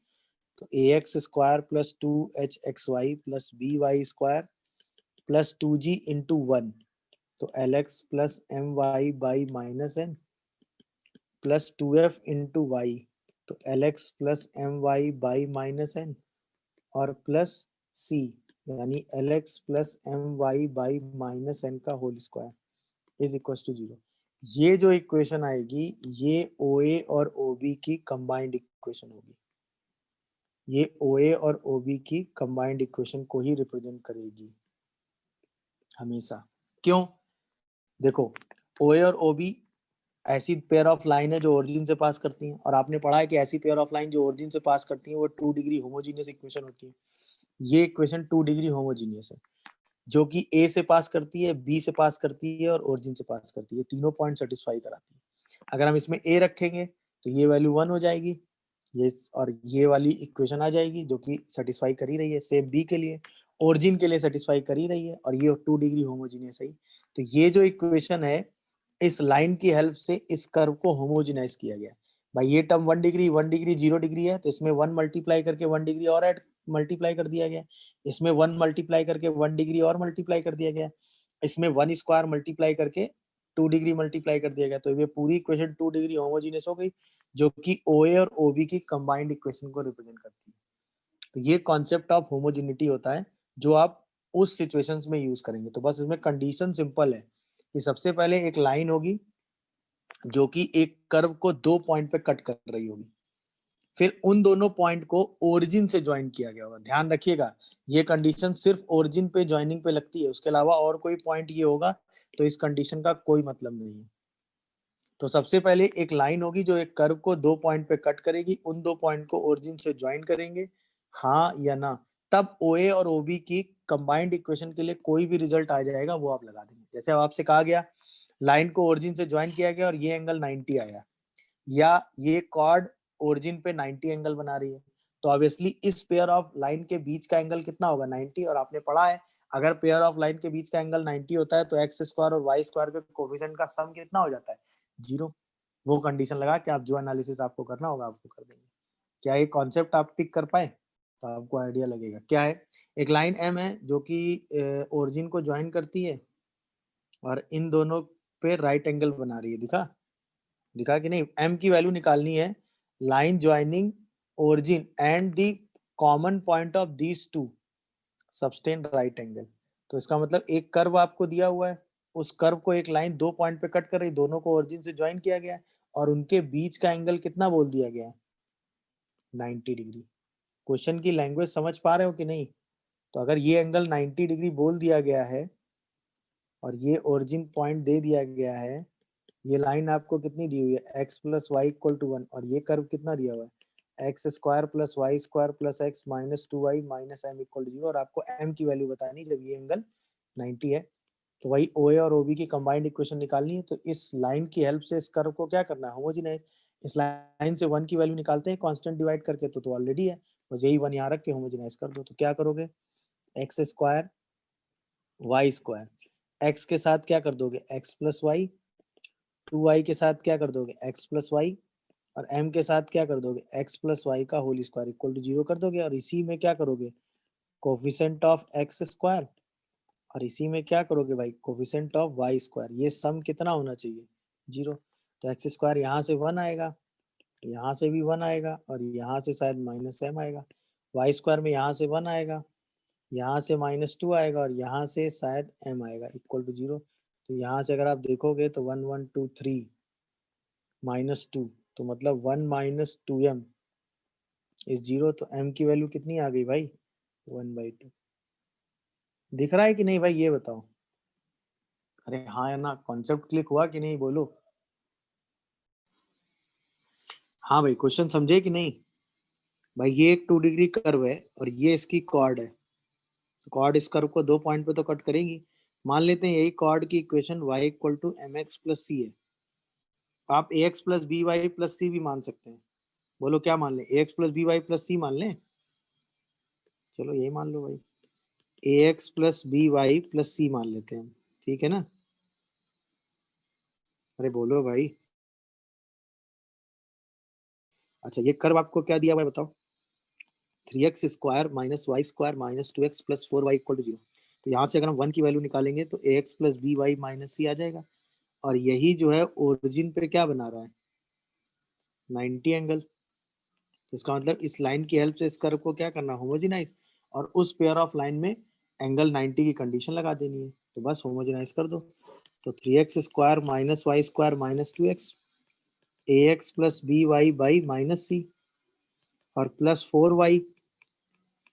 तो AX square plus 2HXY plus BY square plus 2G into 1, तो LX plus MY by -n plus 2F into Y, तो LX plus MY by -n और प्लस C, यानी LX plus MY by -n का whole square is equal to 0। ये जो equation आएगी ये OA और OB की कंबाइंड इक्वेशन होगी, ये OA और OB की कंबाइंड इक्वेशन को ही रिप्रेजेंट करेगी हमेशा। क्यों, देखो OA और OB ऐसी पेयर ऑफ लाइन है जो ओरिजिन से पास करती हैं, और आपने पढ़ा है कि ऐसी पेयर ऑफ लाइन जो ओरिजिन से पास करती हैं वो 2 डिग्री होमोजीनियस इक्वेशन होती है। ये इक्वेशन 2 डिग्री होमोजीनियस है, जो कि A से पास करती है, B से पास करती है और ओरिजिन से पास करती है, तीनों पॉइंट सेटिस्फाई कराती है। अगर हम इसमें A रखेंगे तो ये वैल्यू 1 हो जाएगी, ये और ये वाली इक्वेशन आ जाएगी जो कि सेटिस्फाई कर ही रही है, सेम B के लिए ओरिजिन के लिए सेटिस्फाई कर ही रही है, और ये 2 डिग्री होमोजीनियस है। तो ये जो इक्वेशन है, इस लाइन की हेल्प से इस कर्व को होमोजेनाइज किया गया। भाई ये टर्म 1 डिग्री 1 डिग्री 0 डिग्री है, तो इसमें 1 मल्टीप्लाई करके 1 डिग्री और ऐड मल्टीप्लाई कर दिया गया, इसमें 1 मल्टीप्लाई करके 1 डिग्री और मल्टीप्लाई कर दिया गया, इसमें 1 स्क्वायर मल्टीप्लाई करके 2 डिग्री मल्टीप्लाई कर दिया गया। तो ये पूरी इक्वेशन 2 डिग्री होमोजेनियस हो गई, जो कि OA और OB की कंबाइंड इक्वेशन को रिप्रेजेंट करती है। तो ये कॉन्सेप्ट ऑफ होमोजेनिटी होता है जो आप उस सिचुएशंस में यूज करेंगे। तो बस इसमें कंडीशन सिंपल है कि सबसे पहले एक लाइन होगी जो कि एक कर्व को 2 पॉइंट पे कट कर रही होगी, फिर उन दोनों पॉइंट को ओरिजिन से ज्वाइन किया गया होगा। ध्यान रखिएगा, ये कंडीशन सिर्फ ओरिजिन पे ज्वाइनिंग पे लगती है, उसके अलावा और कोई पॉइंट ये होगा तो इस कंडीशन का कोई मतलब नहीं है। तो सबसे पहले एक लाइन होगी जो एक कर्व को 2 पॉइंट पे कट करेगी, उन 2 पॉइंट को ओरिजिन से ज्वाइन करेंगे, हाँ या ना। तब OA और OB की कंबाइंड इक्वेशन के लिए कोई भी रिजल्ट आ जाएगा वो आप लगा देंगे। जैसे अब आपसे कहा गया लाइन को ओरिजिन से ज्वाइन किया गया और ये एंगल 90 आया, या ये कॉर्ड ओरिजिन पे 90 एंगल बना रही है, तो ऑब्वियसली इस पेयर ऑफ लाइन के बीच का एंगल कितना होगा, 90। और आपने पढ़ा है अगर पेयर ऑफ लाइन के बीच का एंगल 90 होता है तो एक्स स्क्वायर और वाई स्क्वायर के कोफिशिएंट का सम कितना हो जाता है, 0। वो कंडीशन लगा के आप जो एनालिसिस आपको करना होगा आपको कर देंगे। क्या ये कॉन्सेप्ट आप पिक कर पाए, तो आपको आइडिया लगेगा। क्या है, एक लाइन M है जो कि ओरिजिन को ज्वाइन करती है और इन दोनों पे राइट एंगल बना रही है, दिखा कि नहीं। M की वैल्यू निकालनी है, line joining origin and the common point of these two subtend right angle. तो इसका मतलब एक कर्व आपको दिया हुआ है, उस कर्व को एक लाइन 2 पॉइंट पे कट कर रही, दोनों को ओरिजिन से ज्वाइन किया गया है और उनके बीच का एंगल कितना बोल दिया गया है, 90 डिग्री। क्वेश्चन की लैंग्वेज समझ पा रहे हो कि नहीं? तो अगर ये एंगल 90 डिग्री बोल दिया गया है और ये ओरिजिन पॉइंट दे दिया गया है, ये लाइन आपको कितनी दी हुई है, x plus y equal to 1, और ये कर्व कितना दिया हुआ है, x square plus y square plus x minus 2y minus m equal to 0, और आपको m की वैल्यू बतानी जब ये एंगल 90 है। तो वही OA और OB की कंबाइंड इक्वेशन निकालनी है। तो इस लाइन की हेल्प से इस कर्व को क्या करना है, होमोजेनाइज। इस लाइन से 1 की वैल्यू निकालते हैं कांस्टेंट डिवाइड करके, तो ऑलरेडी है, बस यही 1 यहाँ रख के होमोजेनाइज कर दो। तो क्या करोगे, x square y square, x के साथ क्या कर दोगे, एक्स प्लस वाई, 2y के साथ क्या कर दोगे, एक्स प्लस वाई, और m के साथ क्या कर दोगे, एक्स प्लस वाई का होल स्क्वायर इक्वल टू 0 कर दोगे। और इसी में क्या करोगे, कोफिशिएंट ऑफ एक्स स्क्वायर, और इसी में क्या करोगे भाई, कोफिशिएंट ऑफ वाई स्क्वायर। ये सम कितना होना चाहिए, 0। तो एक्स स्क्वायर यहाँ से 1 आएगा, यहाँ से भी 1 आएगा, और यहाँ से शायद माइनस m आएगा। वाई स्क्वायर में यहाँ से 1 आएगा, यहाँ से -2 आएगा, और यहाँ से शायद m आएगा इक्वल टू 0। तो यहाँ से अगर आप देखोगे तो 1 1 2 3 -2, तो मतलब 1 माइनस 2m इज 0। तो m की वैल्यू कितनी आ गई भाई, 1/2। दिख रहा है कि नहीं भाई, ये बताओ। अरे हाँ या ना, कॉन्सेप्ट क्लिक हुआ कि नहीं, बोलो। हाँ भाई, क्वेश्चन समझे कि नहीं? भाई ये एक 2 डिग्री कर्व है और ये इसकी कॉर्ड है। कॉर्ड इस कर्व को 2 पॉइंट पे तो कट करेगी। मान लेते हैं यही कॉर्ड की equation y equal to M X plus C है। आप A x plus B Y plus C भी मान सकते हैं। बोलो क्या मान लें, A x plus B Y plus C मान लें? चलो यही मान लो भाई, A x plus B Y plus C मान लेते हैं, ठीक है ना? अरे बोलो भाई। अच्छा, ये कर्व आपको क्या दिया हुआ है बताओ, 3x square minus Y square minus 2x plus 4y equal to 0। तो यहाँ से अगर हम 1 की वैल्यू निकालेंगे तो ए x plus B Y minus C आ जाएगा, और यही जो है ओरिजिन पे क्या बना रहा है, 90 एंगल। तो इसका मतलब इस लाइन की हेल्प से इस कर्व को क्या करना, होमोजेनाइज, और उस पेयर ऑफ लाइन में एंगल 90 की कंडीशन लगा देनी है। तो बस होमोजेनाइज कर दो। तो 3x square minus Y square minus 2x, A x plus B Y by minus C, और plus 4y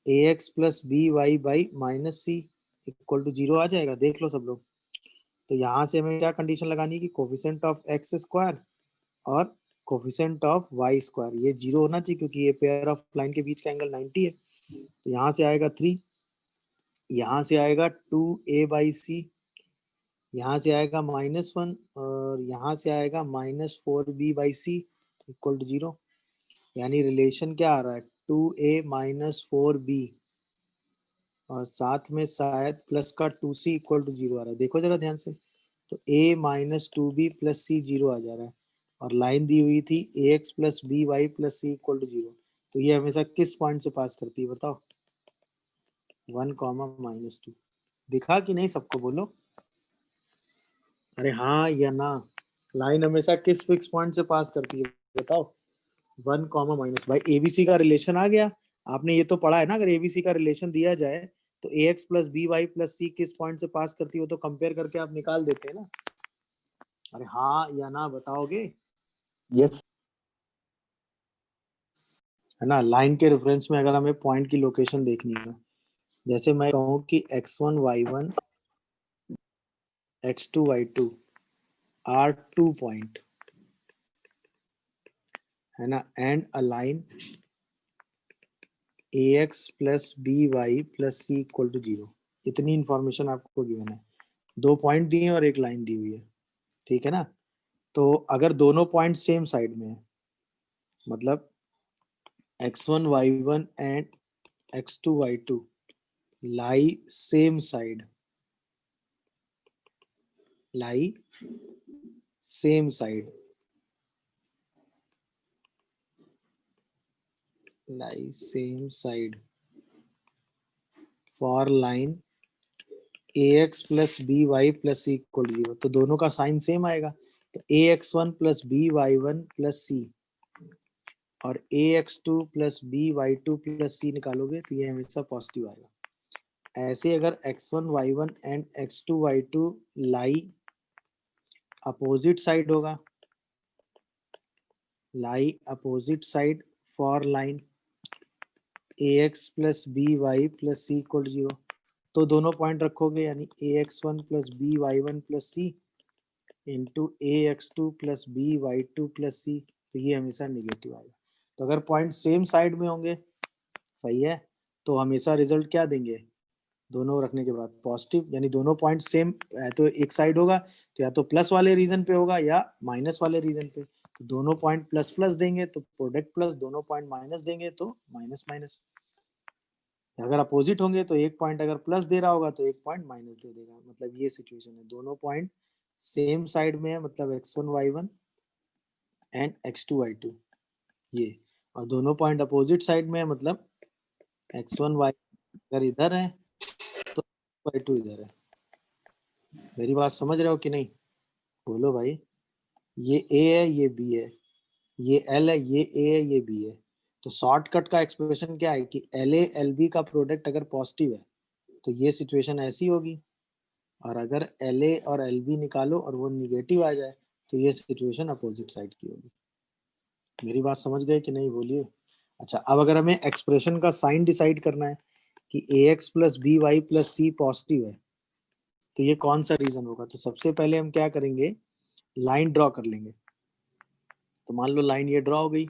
A x plus B Y by minus C equal to 0 आ जाएगा। देख लो सब लोग। तो यहाँ से हमें क्या कंडीशन लगानी है कि कोफिशिएंट ऑफ एक्स स्क्वायर और कोफिशिएंट ऑफ वाई स्क्वायर ये 0 होना चाहिए, क्योंकि ये पेयर ऑफ लाइन के बीच का एंगल 90 है। तो यहाँ से आएगा 3, यहाँ से आएगा 2a/c, यहाँ से आएगा -1, और यहाँ से आएगा -4b/c इक्वल टू 0। यानी रिलेशन क्या आ रहा है, 2a माइनस 4b, और साथ में शायद प्लस का 2c इक्वल टू 0 आ रहा है। देखो जरा ध्यान से। तो a minus 2b plus C 0 आ जा रहा है, और लाइन दी हुई थी A x plus B Y plus C equal to 0। तो ये हमेशा किस पॉइंट से पास करती है बताओ, 1 कॉमा -2। दिखा कि नहीं सबको, बोलो। अरे हाँ या ना, लाइन हमेशा किस फिक्स पॉइंट से पास करती है बताओ, 1 कॉमा माइनस। भाई एबीसी का रिलेशन आ गया। आपने ये तो पढ़ा है ना, अगर एबीसी का रिलेशन दिया जाए तो ए x plus B Y plus C किस पॉइंट से पास करती हो, तो कंपेयर करके आप निकाल देते हैं ना। अरे हाँ या ना बताओगे, Yes. है ना? लाइन के रेफरेंस में अगर हमें पॉइंट की लोकेशन देखनी है, जैसे मैं कहूँ कि x1 y1 x2 y2 are 2 point, है ना, and a line a x plus B Y plus C equal to 0। इतनी इंफॉर्मेशन आपको गिवन है, 2 पॉइंट दिए और एक लाइन दी हुई है, ठीक है ना? तो अगर दोनों पॉइंट सेम साइड में है, मतलब x1 y1 and x2 y2 lie same side, lie same side, lie same side for line a x plus B Y plus C equal to 0। तो दोनों का साइन सेम आएगा। तो ए x one plus B y one plus c और a x two plus B y two plus c निकालोगे तो ये हमेशा पॉजिटिव आएगा। ऐसे अगर x one y one and x two Y to lie opposite side होगा, lie opposite side for line ax plus B Y plus C equal 0, तो दोनों पॉइंट रखोगे यानी ax1 प्लस बी वाई1 plus c into ax2 plus b वाई2 plus c, तो ये हमेशा निगेटिव आएगा। तो अगर पॉइंट सेम साइड में होंगे, सही है, तो हमेशा रिजल्ट क्या देंगे, दोनों रखने के बाद पॉजिटिव, यानी दोनों पॉइंट सेम, तो एक साइड होगा तो या तो प्लस वाले रीजन पे होगा या माइनस वाले रीजन पे, तो दोनों पॉइंट प्लस प्लस देंगे तो प्रोडक्ट प्लस, दोनों पॉइंट माइनस देंगे तो माइनस माइनस। अगर अपोजिट होंगे तो एक पॉइंट अगर प्लस दे रहा होगा तो एक पॉइंट माइनस दे देगा, मतलब ये सिचुएशन है। दोनों पॉइंट सेम साइड में है, मतलब x1 y1 and x2 y2 ये, और दोनों पॉइंट अपोजिट साइड में है, मतलब x1 y अगर इधर है तो y2 इधर है। मेरी बात समझ रहे हो कि नहीं, बोलो भाई। ये a है, ये b है, ये l है, ये a है, ये b है। तो शॉर्टकट का एक्सप्रेशन क्या है कि LA LB का प्रोडक्ट अगर पॉजिटिव है तो ये सिचुएशन ऐसी होगी, और अगर LA और LB निकालो और वो निगेटिव आ जाए तो ये सिचुएशन अपोजिट साइड की होगी। मेरी बात समझ गए कि नहीं, बोलिए। अच्छा, अब अगर हमें एक्सप्रेशन का साइन डिसाइड करना है कि ax plus B Y plus c positive है तो ये कौन सा रीजन होगा, तो सबसे पहले हम क्या करेंगे, लाइन ड्रॉ कर लेंगे। तो मान लो लाइन ये ड्रॉ हो गई,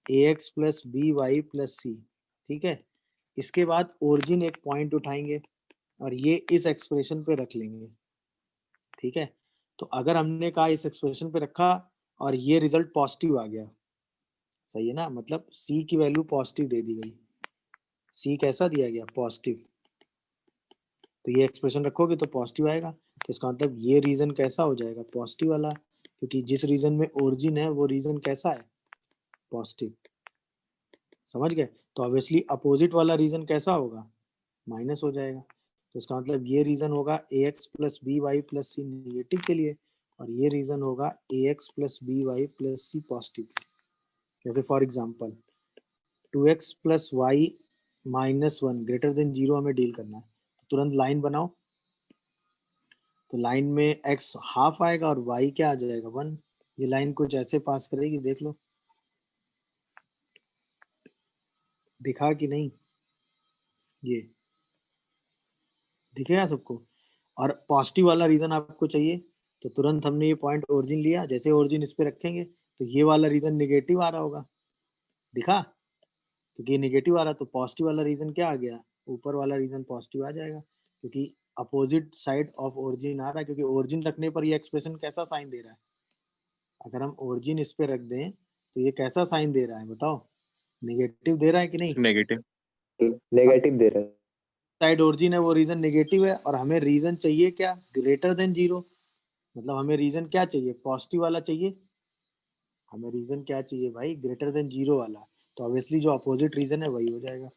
ax plus B Y plus c, ठीक है। इसके बाद ओरिजिन एक पॉइंट उठाएंगे और ये इस एक्सप्रेशन पे रख लेंगे, ठीक है। तो अगर हमने कहा इस एक्सप्रेशन पे रखा और ये रिजल्ट पॉजिटिव आ गया, सही है ना, मतलब c की वैल्यू पॉजिटिव दे दी गई, c कैसा दिया गया, पॉजिटिव, तो ये एक्सप्रेशन रखोगे तो पॉजिटिव आएगा। तो इसका मतलब ये रीजन कैसा हो जाएगा, पॉजिटिव वाला, क्योंकि जिस रीजन में ओरिजिन है वो रीजन कैसा है, पॉजिटिव। समझ गए, तो ऑब्वियसली अपोजिट वाला रीजन कैसा होगा, माइनस हो जाएगा। तो इसका मतलब ये रीजन होगा ax plus B Y plus c negative के लिए, और ये रीजन होगा ax plus B Y plus c positive. जैसे for example 2x plus y minus one greater than 0 हमें डील करना है, तो तुरंत लाइन बनाओ। तो लाइन में x हाफ आएगा और y क्या आ जाएगा, 1। ये लाइन कुछ ऐसे पास करेगी, देख लो दिखा कि नहीं, ये दिखेगा सबको। और पॉजिटिव वाला रीजन आपको चाहिए तो तुरंत हमने ये पॉइंट ओरिजिन लिया, जैसे ओरिजिन इस पे रखेंगे तो ये वाला रीजन निगेटिव आ रहा होगा, दिखा, क्योंकि ये निगेटिव आ रहा तो पॉजिटिव वाला रीजन क्या आ गया, ऊपर वाला रीजन पॉजिटिव आ जाएगा, क्योंकि अपोजिट साइड ऑफ ओरिजिन आ रहा है, क्योंकि ओरिजिन रखने पर ये एक्सप्रेशन कैसा साइन दे रहा है, अगर हम ओरिजिन इस पे रख दें तो ये कैसा साइन दे रहा है बताओ, निगेटिव दे रहा है कि नहीं। नेगेटिव। नेगेटिव दे रहा है। साइड ओरिजिन है वो रीजन नेगेटिव है, और हमें रीजन चाहिए क्या, ग्रेटर देन 0, मतलब हमें रीजन क्या चाहिए, पॉजिटिव वाला चाहिए। हमें रीजन क्या चाहिए भाई, ग्रेटर देन 0 वाला, तो ऑब्वियसली जो अपोजिट रीजन है वही हो जाएगा।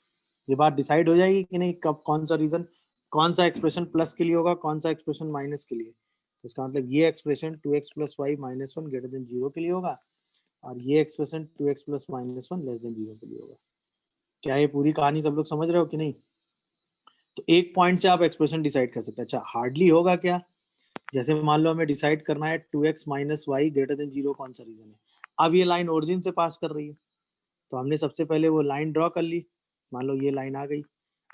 ये बात डिसाइड हो जाएगी कि नहीं, कब कौन सा रीजन, कौन सा एक्सप्रेशन प्लस के लिए होगा, कौन सा एक्सप्रेशन माइनस के लिए। तो इसका मतलब ये expression 2x plus y minus one greater than 0 के लिए होगा, और ये expression 2x plus minus one less than 0 के लिए होगा। क्या ये पूरी कहानी सब लोग समझ रहे हो कि नहीं। तो एक पॉइंट से आप एक्सप्रेशन डिसाइड कर सकते हैं। अच्छा, हार्डली होगा क्या, जैसे मान लो हमें डिसाइड करना है 2x minus Y greater than 0 कौन सा रीजन है। अब ये लाइन ओरिजिन से पास कर रही है, तो हमने सबसे पहले वो लाइन ड्रॉ कर ली, मान लो ये लाइन आ गई।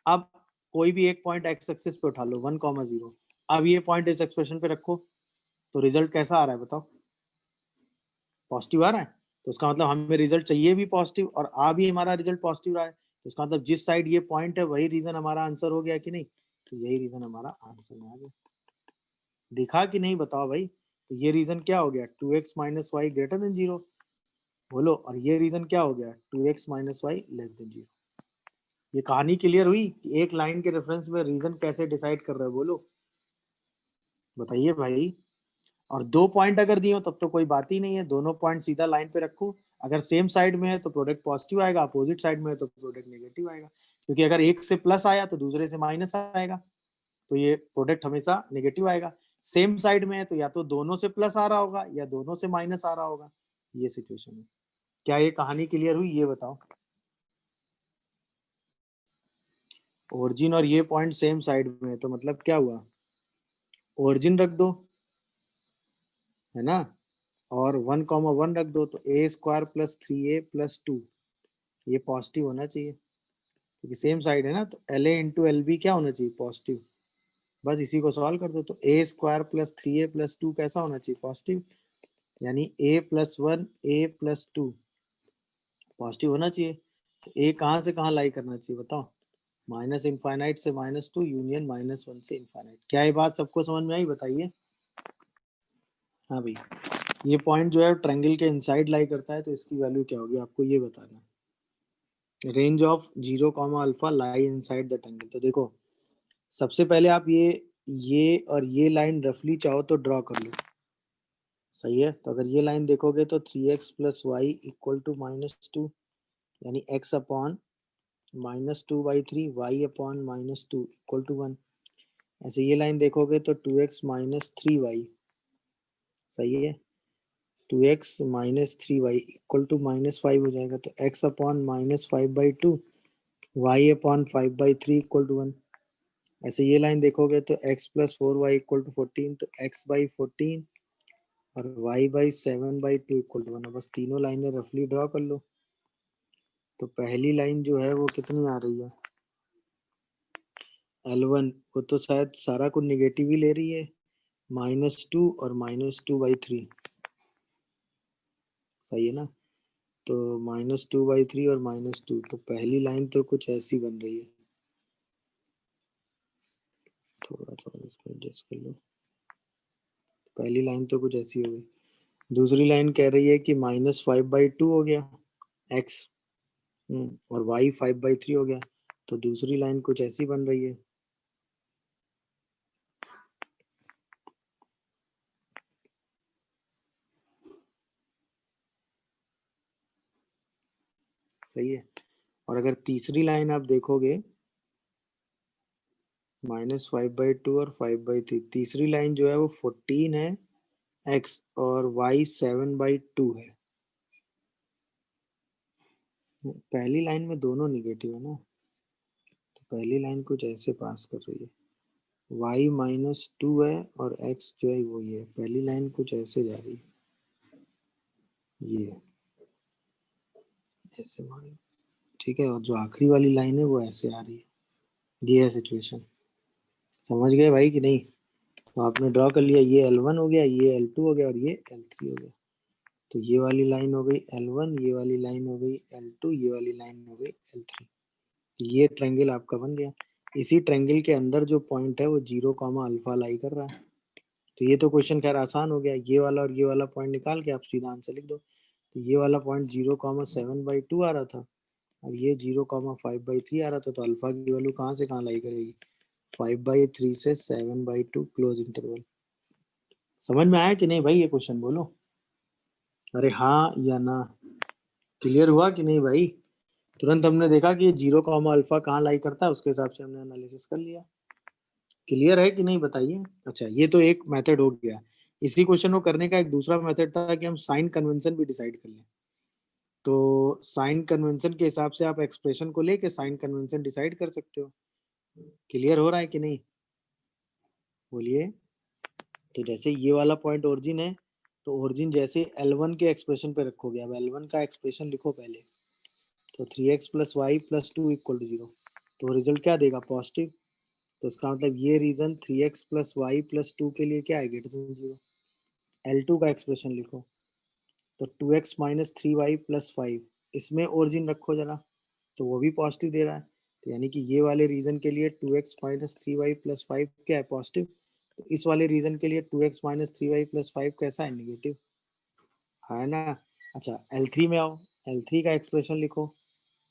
अब कोई भी एक पॉइंट एक्स एक्सिस पे उठा लो 1,0। अब ये पॉइंट इस एक्सप्रेशन पे रखो, तो रिजल्ट कैसा आ रहा है बताओ, पॉजिटिव आ रहा है। तो उसका मतलब हमें रिजल्ट चाहिए भी पॉजिटिव, और आ भी हमारा रिजल्ट पॉजिटिव रहा है, तो उसका मतलब जिस साइड ये पॉइंट है वही रीजन हमारा आंसर हो गया कि नहीं, तो यही रीजन हमारा आंसर में आ गया। दिखा कि नहीं बताओ भाई। तो ये रीजन क्या हो गया, 2x minus Y greater than 0, बोलो। और ये रीजन क्या हो गया, 2x minus Y less than 0। ये कहानी क्लियर हुई कि एक लाइन के रेफरेंस में रीजन कैसे डिसाइड कर रहे हो, बोलो बताइए भाई। और दो पॉइंट अगर दिए हो तब तो कोई बात ही नहीं है, दोनों पॉइंट सीधा लाइन पे रखो। अगर सेम साइड में है तो प्रोडक्ट पॉजिटिव आएगा, अपोजिट साइड में है तो प्रोडक्ट नेगेटिव आएगा, क्योंकि अगर एक से प्लस आया तो दूसरे से माइनस आएगा, तो ये प्रोडक्ट हमेशा नेगेटिव आएगा। सेम साइड में है तो या तो दोनों से प्लस आ रहा होगा या दोनों से माइनस आ रहा होगा, ये सिचुएशन है। क्या ये कहानी क्लियर हुई, ये बताओ। ओरिजिन और ये पॉइंट सेम साइड में है तो मतलब क्या हुआ, ओरिजिन रख दो, है ना, और 1,1 रख दो, तो a² प्लस 3a प्लस 2 ये पॉजिटिव होना चाहिए। क्योंकि सेम साइड है ना, तो L A into L B क्या होना चाहिए, पॉजिटिव। बस इसी को सॉल्व कर दो, तो ए स्क्वायर प्लस 3a प्लस 2 कैसा होना चाहिए, पॉजिटिव। यानी a plus 1 a plus 2 positive होना चाहिए। तो a कहाँ से कहाँ लाई करना चाहिए बताओ, माइनस इनफाइनाइट से -2 यूनियन -1 से इनफाइनाइट। क्या ये बात सबको समझ में आई, बताइए। हाँ भाई, ये पॉइंट जो है ट्रायंगल के इनसाइड लाई करता है, तो इसकी वैल्यू क्या होगी आपको ये बताना है। Range of 0 comma alpha lie inside the triangle. तो देखो, सबसे पहले आप ये और ये लाइन रफली चाहो तो ड्रॉ कर लो, सही है। तो अगर ये लाइन देखोगे तो 3x plus y equal to -2, यानी x upon -2/3 y upon -2 equal to 1। ऐसे ये लाइन देखोगे तो 2x माइनस 3y, सही है। 2x minus 3y equal to -5 हो जाएगा, तो x upon -5/2 y upon 5/3 equal to 1। ऐसे ये लाइन देखोगे तो x plus 4y equal to 14, तो x/14 और y/7/2 इक्वल टू 1। बस तीनों लाइनें रफली ड्रॉ कर लो। तो पहली लाइन जो है वो कितनी आ रही है, L1, वो तो शायद सारा कुछ निगेटिव ही ले रही है, -2 और -2/3, सही है ना। तो -2/3 और -2, तो पहली लाइन तो कुछ ऐसी बन रही है, थोड़ा सा इसमें एडजस्ट कर लो। पहली लाइन तो कुछ ऐसी हो गई। दूसरी लाइन कह रही है कि -5/2 हो गया x, और y 5/3 हो गया, तो दूसरी लाइन कुछ ऐसी बन रही है। सही है। और अगर तीसरी लाइन आप देखोगे -5/2 और 5/3, तीसरी लाइन जो है वो 14 है x और y 7/2 है। पहली लाइन में दोनों निगेटिव है ना, तो पहली लाइन कुछ ऐसे पास कर रही है, y -2 है और x जो है वो ये है। पहली लाइन कुछ ऐसे जा रही है, ये ऐसे मान लो, ठीक है। और जो आखिरी वाली लाइन है वो ऐसे आ रही है, ये है सिचुएशन। समझ गए भाई कि नहीं। तो आपने ड्रॉ कर लिया, ये L1 हो गया, ये L2 हो गया और ये L3 हो गया। तो ये वाली लाइन हो गई L1, ये वाली लाइन हो गई L2, ये वाली लाइन हो गई L3। ये ट्रायंगल आपका बन गया। इसी ट्रायंगल के अंदर जो पॉइंट है वो 0 कॉमा अल्फा लाई कर रहा है। तो ये तो क्वेश्चन खैर आसान हो गया, ये वाला और ये वाला पॉइंट निकाल के आप सीधा आंसर लिख दो। तो ये वाला पॉइंट 0,7/2 आ रहा था और ये 0,5/3 आ रहा था, तो अल्फा की वैल्यू कहाँ से कहाँ लाई करेगी, 5/3 से 7/2 क्लोज इंटरवल। समझ में आया कि नहीं भाई ये क्वेश्चन, बोलो अरे हाँ या ना। क्लियर हुआ कि नहीं भाई। तुरंत हमने देखा कि ये 0 कॉमा अल्फा कहाँ लाई करता है, उसके हिसाब से हमने एनालिसिस कर लिया। क्लियर है कि नहीं बताइए। अच्छा, ये तो एक मेथड हो गया। इसी क्वेश्चन को करने का एक दूसरा मेथड था कि हम साइन कन्वेंशन भी डिसाइड कर लें। तो साइन कन्वेंशन के हिसाब से आप एक्सप्रेशन को लेके साइन कन्वेंशन डिसाइड कर सकते हो। क्लियर हो रहा है कि नहीं, बोलिए। तो जैसे ये वाला पॉइंट ओरिजिन है, तो ओरिजिन जैसे L1 के एक्सप्रेशन पे रखोगे, अब L1 का एक्सप्रेशन लिखो पहले। तो 3x plus y plus 2 equal to 0, तो रिजल्ट क्या देगा, पॉजिटिव। तो इसका मतलब ये reason 3x plus y plus 2 के लिए क्या है, ग्रेटर देन 0। L2 का एक्सप्रेशन लिखो, तो 2x माइनस 3y प्लस 5, इसमें ओरिजिन रखो जरा, तो वो भी पॉजिटिव दे रहा है। तो यानी कि ये वाले रीजन के लिए 2x माइनस 3y प्लस 5 क्या है, पॉजिटिव। तो इस वाले रीजन के लिए 2x माइनस 3y प्लस 5 कैसा है, निगेटिव, है ना। अच्छा, L3 में आओ, L3 का एक्सप्रेशन लिखो,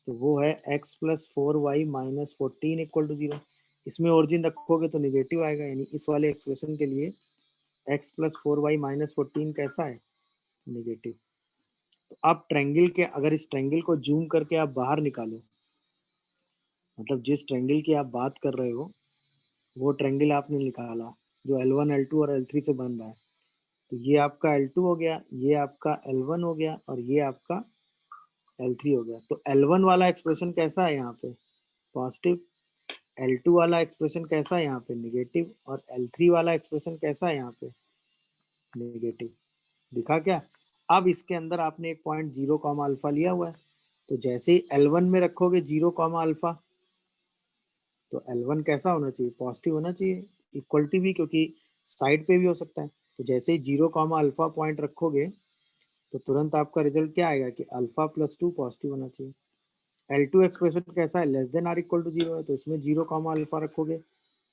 तो वो है x plus 4y minus 14 equal to 0। इसमें ओरिजिन रखोगे तो निगेटिव आएगा, यानी इस वाले एक्सप्रेशन के लिए x प्लस 4y माइनस 14 कैसा है, निगेटिव। तो आप ट्रायंगल के, अगर इस ट्रायंगल को जूम करके आप बाहर निकालो, मतलब जिस ट्रायंगल की आप बात कर रहे हो वो ट्रायंगल आपने निकाला जो L1, L2 और L3 से बन रहा है, तो ये आपका L2 हो गया, ये आपका L1 हो गया और ये आपका L3 हो गया। तो L1 वाला एक्सप्रेशन कैसा है यहाँ पे, पॉजिटिव। L2 वाला एक्सप्रेशन कैसा है यहाँ पे, निगेटिव। और L3 वाला एक्सप्रेशन कैसा है यहाँ पे, नेगेटिव। दिखा क्या। अब इसके अंदर आपने एक पॉइंट 0 कॉमा अल्फा लिया हुआ है, तो जैसे ही L1 में रखोगे 0 कॉमा अल्फा, तो L1 कैसा होना चाहिए, पॉजिटिव होना चाहिए, इक्वलिटी भी, क्योंकि साइड पे भी हो सकता है। तो जैसे ही 0 कॉमा अल्फा पॉइंट रखोगे तो तुरंत आपका रिजल्ट क्या आएगा कि अल्फा प्लस 2 पॉजिटिव होना चाहिए। L2 एक्सप्रेशन कैसा है, less than or equal to 0 है, तो इसमें 0 कॉमा अल्फा रखोगे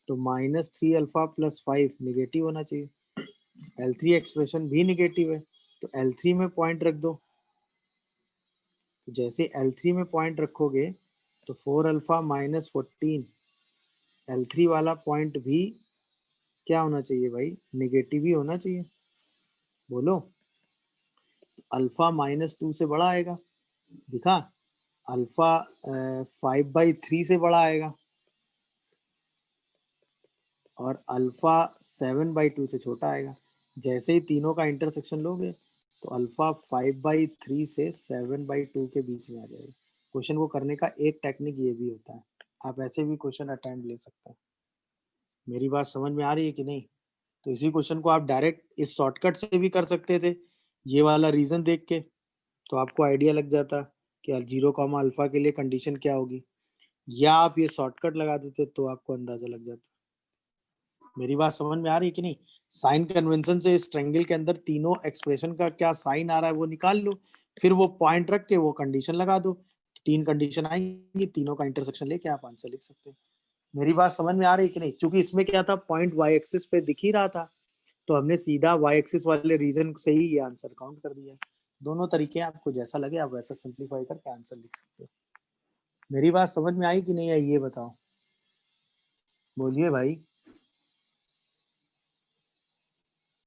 तो -3 अल्फा प्लस 5 निगेटिव होना चाहिए। L3 एक्सप्रेशन भी निगेटिव है, तो L3 में पॉइंट रख दो। तो जैसे L3 में पॉइंट रखोगे तो 4 अल्फा माइनस 14, L3 वाला पॉइंट भी क्या होना चाहिए भाई, निगेटिव ही होना चाहिए। बोलो, अल्फा -2 से बड़ा आएगा, दिखा, अल्फा 5/3 से बड़ा आएगा और अल्फा 7/2 से छोटा आएगा। जैसे ही तीनों का इंटरसेक्शन लोगे तो अल्फा 5/3 से 7/2 के बीच में आ जाएगा। क्वेश्चन को करने का एक टेक्निक ये भी होता है, आप ऐसे भी क्वेश्चन अटेम्प्ट ले सकते हैं। मेरी बात समझ में आ रही है कि नहीं? तो इसी क्वेश्चन को आप डायरेक्ट इस शॉर्टकट से भी कर सकते थे, ये वाला रीजन देख के, तो आपको आइडिया लग जाता कि 0 कॉमा अल्फा के लिए कंडीशन क्या होगी, या आप ये शॉर्टकट लगा देते तो आपको अंदाजा लग जाता। मेरी बात समझ में आ रही है कि नहीं? साइन कन्वेंशन से इस ट्रायंगल के अंदर तीनों एक्सप्रेशन का क्या साइन आ रहा है वो निकाल लो, फिर वो पॉइंट रख के वो कंडीशन लगा दो, 3 कंडीशन आएंगी, तीनों का इंटरसेक्शन लेके आप आंसर लिख सकते हैं। मेरी बात समझ में आ रही है कि नहीं? क्योंकि इसमें क्या था, पॉइंट वाई एक्सिस पे दिख ही रहा था, तो हमने सीधा वाई एक्सिस वाले रीजन से ही ये आंसर काउंट कर दिया। दोनों तरीके आपको जैसा लगे आप वैसा सिंप्लीफाई करके आंसर लिख सकते हो। मेरी बात समझ में आई कि नहीं आई ये बताओ, बोलिए भाई।